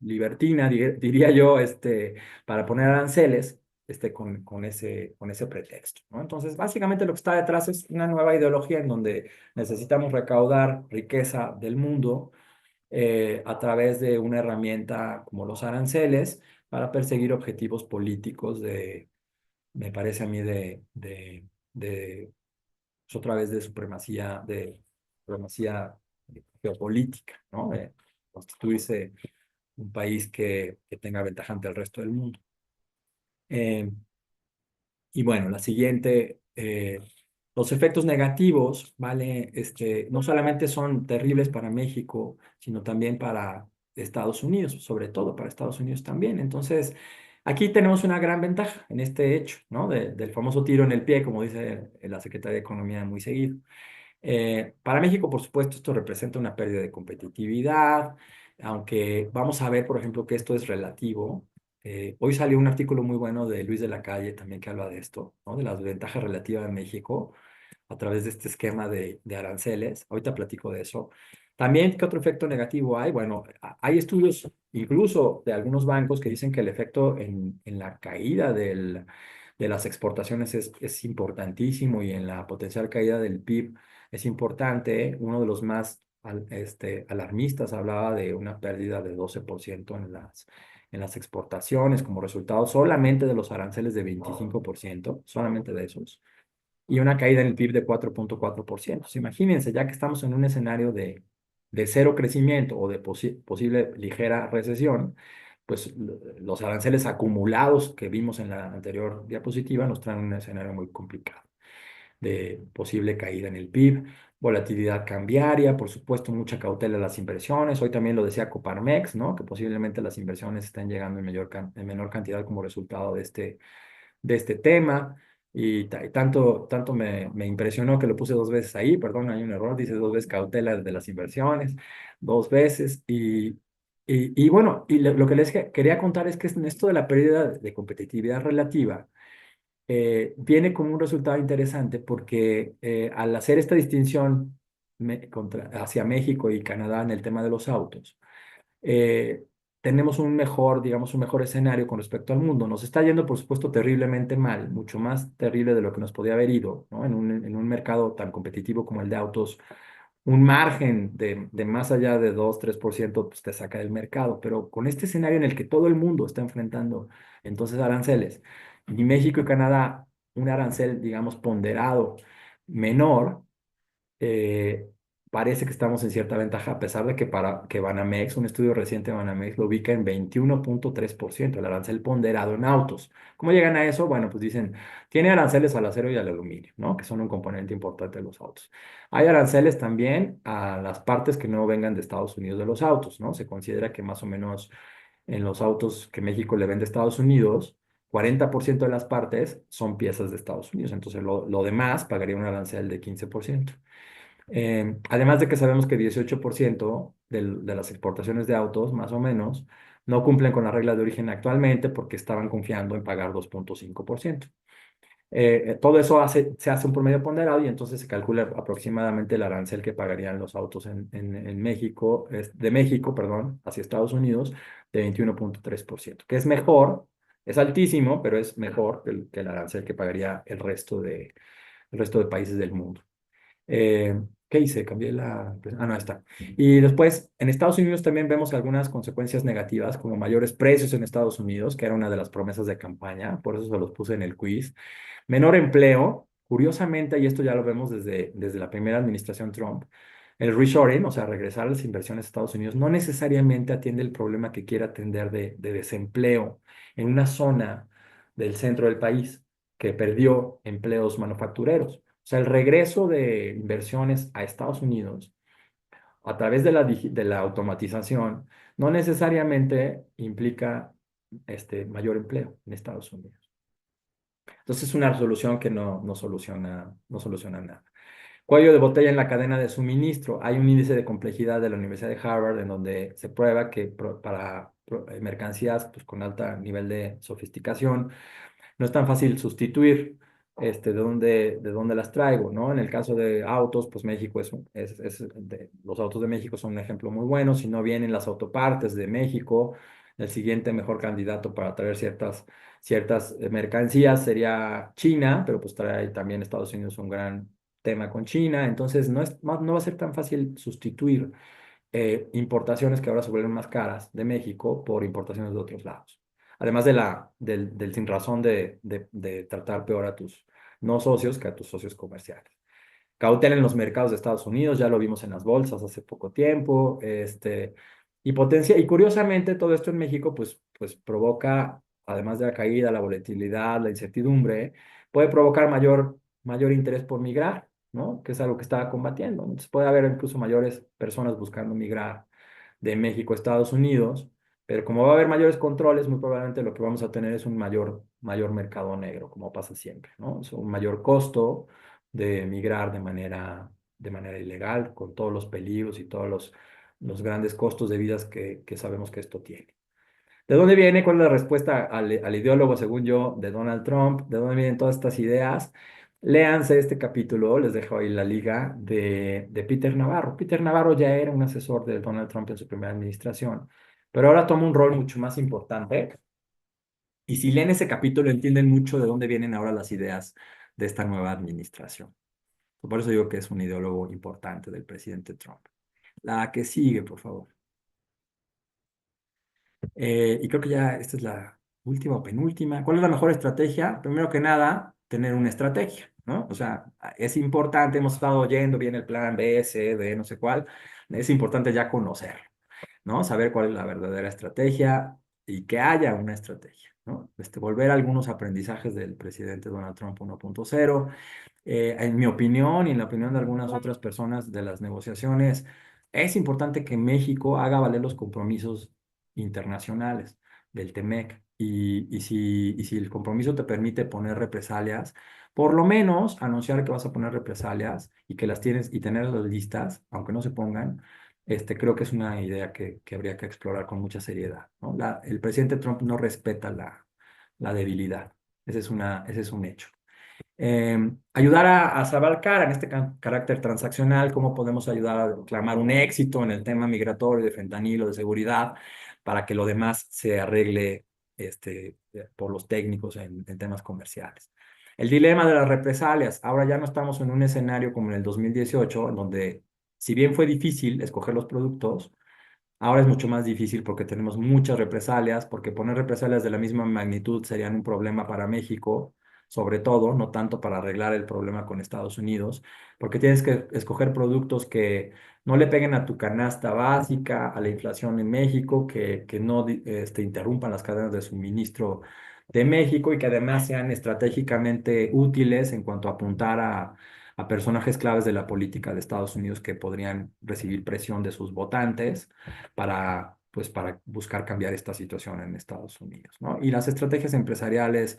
[SPEAKER 2] libertina, diría yo, para poner aranceles con ese pretexto, ¿no? Entonces, básicamente lo que está detrás es una nueva ideología en donde necesitamos recaudar riqueza del mundo a través de una herramienta como los aranceles para perseguir objetivos políticos me parece a mí, pues, otra vez de supremacía geopolítica, ¿no? De constituirse un país que tenga ventaja ante el resto del mundo. Eh, y bueno, la siguiente, los efectos negativos, ¿vale? No solamente son terribles para México, sino también para Estados Unidos, sobre todo para Estados Unidos también. Entonces, aquí tenemos una gran ventaja en este hecho, ¿no? Del famoso tiro en el pie, como dice la Secretaría de Economía muy seguido. Para México, por supuesto, esto representa una pérdida de competitividad, aunque vamos a ver, por ejemplo, que esto es relativo. Hoy salió un artículo muy bueno de Luis de la Calle también que habla de esto, ¿no? De las ventajas relativas de México a través de este esquema de aranceles. Ahorita platico de eso. También, ¿qué otro efecto negativo hay? Bueno, hay estudios incluso de algunos bancos que dicen que el efecto en la caída de las exportaciones es importantísimo, y en la potencial caída del PIB es importante. Uno de los más alarmistas hablaba de una pérdida de 12% en las exportaciones como resultado solamente de los aranceles de 25%, solamente de esos, y una caída en el PIB de 4.4%. Imagínense, ya que estamos en un escenario de cero crecimiento o de posible ligera recesión, pues los aranceles acumulados que vimos en la anterior diapositiva nos traen un escenario muy complicado de posible caída en el PIB, volatilidad cambiaria, por supuesto, mucha cautela en las inversiones. Hoy también lo decía Coparmex, ¿no? Que posiblemente las inversiones estén llegando en menor cantidad como resultado de este tema. Y tanto me impresionó que lo puse dos veces ahí, perdón, hay un error, dice dos veces cautela de las inversiones, dos veces. Y bueno, lo que les quería contar es que en esto de la pérdida de competitividad relativa, viene como un resultado interesante porque al hacer esta distinción hacia México y Canadá en el tema de los autos, eh, tenemos un mejor, digamos, un mejor escenario con respecto al mundo. Nos está yendo, por supuesto, terriblemente mal, mucho más terrible de lo que nos podía haber ido, ¿no? En un mercado tan competitivo como el de autos, un margen de más allá de 2-3% pues te saca del mercado, pero con este escenario en el que todo el mundo está enfrentando entonces aranceles, y México y Canadá, un arancel, digamos, ponderado menor, eh, parece que estamos en cierta ventaja, a pesar de que Banamex, un estudio reciente de Banamex, lo ubica en 21.3% el arancel ponderado en autos. ¿Cómo llegan a eso? Bueno, pues dicen, tiene aranceles al acero y al aluminio, ¿no? Que son un componente importante de los autos. Hay aranceles también a las partes que no vengan de Estados Unidos de los autos, ¿no? Se considera que más o menos en los autos que México le vende a Estados Unidos, 40% de las partes son piezas de Estados Unidos, entonces lo demás pagaría un arancel de 15%. Además de que sabemos que 18% de las exportaciones de autos, más o menos, no cumplen con la regla de origen actualmente porque estaban confiando en pagar 2.5%. Todo eso se hace un promedio ponderado y entonces se calcula aproximadamente el arancel que pagarían los autos en México, de México, perdón, hacia Estados Unidos, de 21.3%, que es mejor, es altísimo, pero es mejor que el arancel que pagaría el resto de países del mundo. ¿Qué hice? Cambié la... Ah, no, está. Y después, en Estados Unidos también vemos algunas consecuencias negativas, como mayores precios en Estados Unidos, que era una de las promesas de campaña, por eso se los puse en el quiz. Menor empleo, curiosamente, y esto ya lo vemos desde la primera administración Trump, el reshoring, o sea, regresar a las inversiones a Estados Unidos, no necesariamente atiende el problema que quiere atender de desempleo en una zona del centro del país que perdió empleos manufactureros. O sea, el regreso de inversiones a Estados Unidos a través de la automatización no necesariamente implica mayor empleo en Estados Unidos. Entonces es una solución que no soluciona nada. Cuello de botella en la cadena de suministro. Hay un índice de complejidad de la Universidad de Harvard en donde se prueba que para mercancías pues, con alto nivel de sofisticación, no es tan fácil sustituir de dónde las traigo, ¿no? En el caso de autos, pues México los autos de México son un ejemplo muy bueno. Si no vienen las autopartes de México, el siguiente mejor candidato para traer ciertas mercancías sería China, pero pues trae también Estados Unidos un gran tema con China. Entonces no va a ser tan fácil sustituir importaciones que ahora se vuelven más caras de México por importaciones de otros lados. Además del sin razón de tratar peor a tus no socios que a tus socios comerciales. Cautela en los mercados de Estados Unidos, ya lo vimos en las bolsas hace poco tiempo. Y curiosamente todo esto en México pues provoca, además de la caída, la volatilidad, la incertidumbre, puede provocar mayor interés por migrar, ¿no? Que es algo que estaba combatiendo. Entonces puede haber incluso mayores personas buscando migrar de México a Estados Unidos, pero como va a haber mayores controles, muy probablemente lo que vamos a tener es un mayor mercado negro, como pasa siempre, ¿no? O sea, un mayor costo de migrar de manera ilegal, con todos los peligros y todos los grandes costos de vidas que sabemos que esto tiene. ¿De dónde viene? ¿Cuál es la respuesta al ideólogo, según yo, de Donald Trump? ¿De dónde vienen todas estas ideas? Léanse este capítulo, les dejo ahí la liga de Peter Navarro. Peter Navarro ya era un asesor de Donald Trump en su primera administración, pero ahora toma un rol mucho más importante. Y si leen ese capítulo, entienden mucho de dónde vienen ahora las ideas de esta nueva administración. Por eso digo que es un ideólogo importante del presidente Trump. La que sigue, por favor. Y creo que ya esta es la última o penúltima. ¿Cuál es la mejor estrategia? Primero que nada, tener una estrategia, ¿no? O sea, es importante, hemos estado oyendo bien el plan B, C, D, no sé cuál. es importante ya conocerlo, ¿no? Saber cuál es la verdadera estrategia y que haya una estrategia, ¿no? Volver a algunos aprendizajes del presidente Donald Trump 1.0. En mi opinión y en la opinión de algunas otras personas de las negociaciones, es importante que México haga valer los compromisos internacionales del TEMEC. Y si el compromiso te permite poner represalias, por lo menos anunciar que vas a poner represalias y que las tienes y tenerlas listas, aunque no se pongan, creo que es una idea que habría que explorar con mucha seriedad, ¿no? El presidente Trump no respeta la debilidad. Ese es un hecho. Ayudar a Sabalcar en este carácter transaccional, cómo podemos ayudar a reclamar un éxito en el tema migratorio, de fentanilo, de seguridad, para que lo demás se arregle por los técnicos en temas comerciales. El dilema de las represalias. Ahora ya no estamos en un escenario como en el 2018, en donde, si bien fue difícil escoger los productos, ahora es mucho más difícil porque tenemos muchas represalias, porque poner represalias de la misma magnitud serían un problema para México, sobre todo, no tanto para arreglar el problema con Estados Unidos, porque tienes que escoger productos que no le peguen a tu canasta básica, a la inflación en México, que no interrumpan las cadenas de suministro de México y que además sean estratégicamente útiles en cuanto a apuntar a personajes claves de la política de Estados Unidos que podrían recibir presión de sus votantes para buscar cambiar esta situación en Estados Unidos, ¿no? Y las estrategias empresariales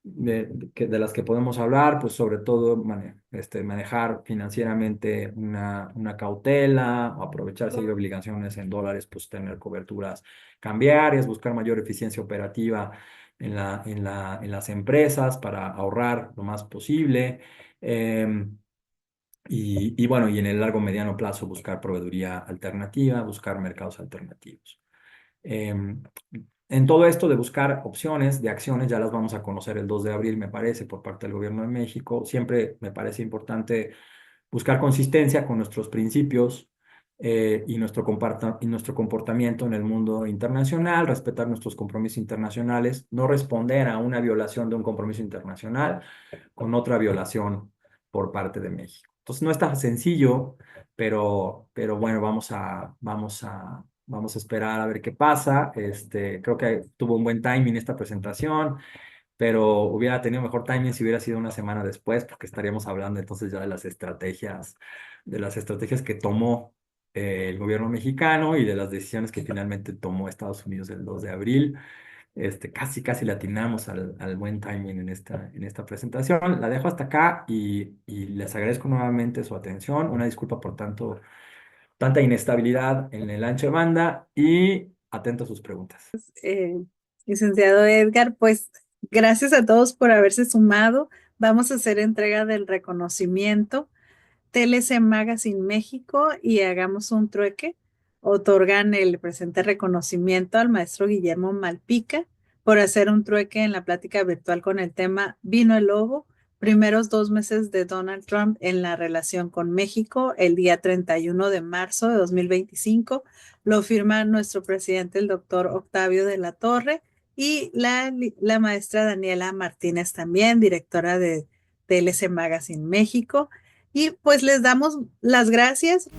[SPEAKER 2] de las que podemos hablar, pues sobre todo manejar financieramente una cautela, o aprovecharse de obligaciones en dólares, pues tener coberturas cambiarias, buscar mayor eficiencia operativa en las empresas para ahorrar lo más posible. Y bueno, y en el largo mediano plazo buscar proveeduría alternativa, buscar mercados alternativos. Em, en todo esto de buscar opciones de acciones, ya las vamos a conocer el 2 de abril, me parece, por parte del gobierno de México. Siempre me parece importante buscar consistencia con nuestros principios y nuestro comportamiento en el mundo internacional, respetar nuestros compromisos internacionales, no responder a una violación de un compromiso internacional con otra violación por parte de México. Entonces no es tan sencillo, pero bueno, vamos a esperar a ver qué pasa. Creo que tuvo un buen timing esta presentación, pero hubiera tenido mejor timing si hubiera sido una semana después, porque estaríamos hablando entonces ya de las estrategias que tomó el gobierno mexicano y de las decisiones que finalmente tomó Estados Unidos el 2 de abril. Casi le atinamos al buen timing en esta presentación. La dejo hasta acá y les agradezco nuevamente su atención. Una disculpa por tanta inestabilidad en el ancho de banda y atento a sus preguntas.
[SPEAKER 1] Eh, Licenciado Edgar, pues gracias a todos por haberse sumado. Vamos a hacer entrega del reconocimiento TLC Magazine México y hagamos un trueque. Otorgan el presente reconocimiento al maestro Guillermo Malpica por hacer un trueque en la plática virtual con el tema Vino el Lobo, primeros 2 meses de Donald Trump en la relación con México, el día 31 de marzo de 2025. Lo firma nuestro presidente, el doctor Octavio de la Torre, y la maestra Daniela Martínez también, directora de TLC Magazine México. Y pues les damos las gracias.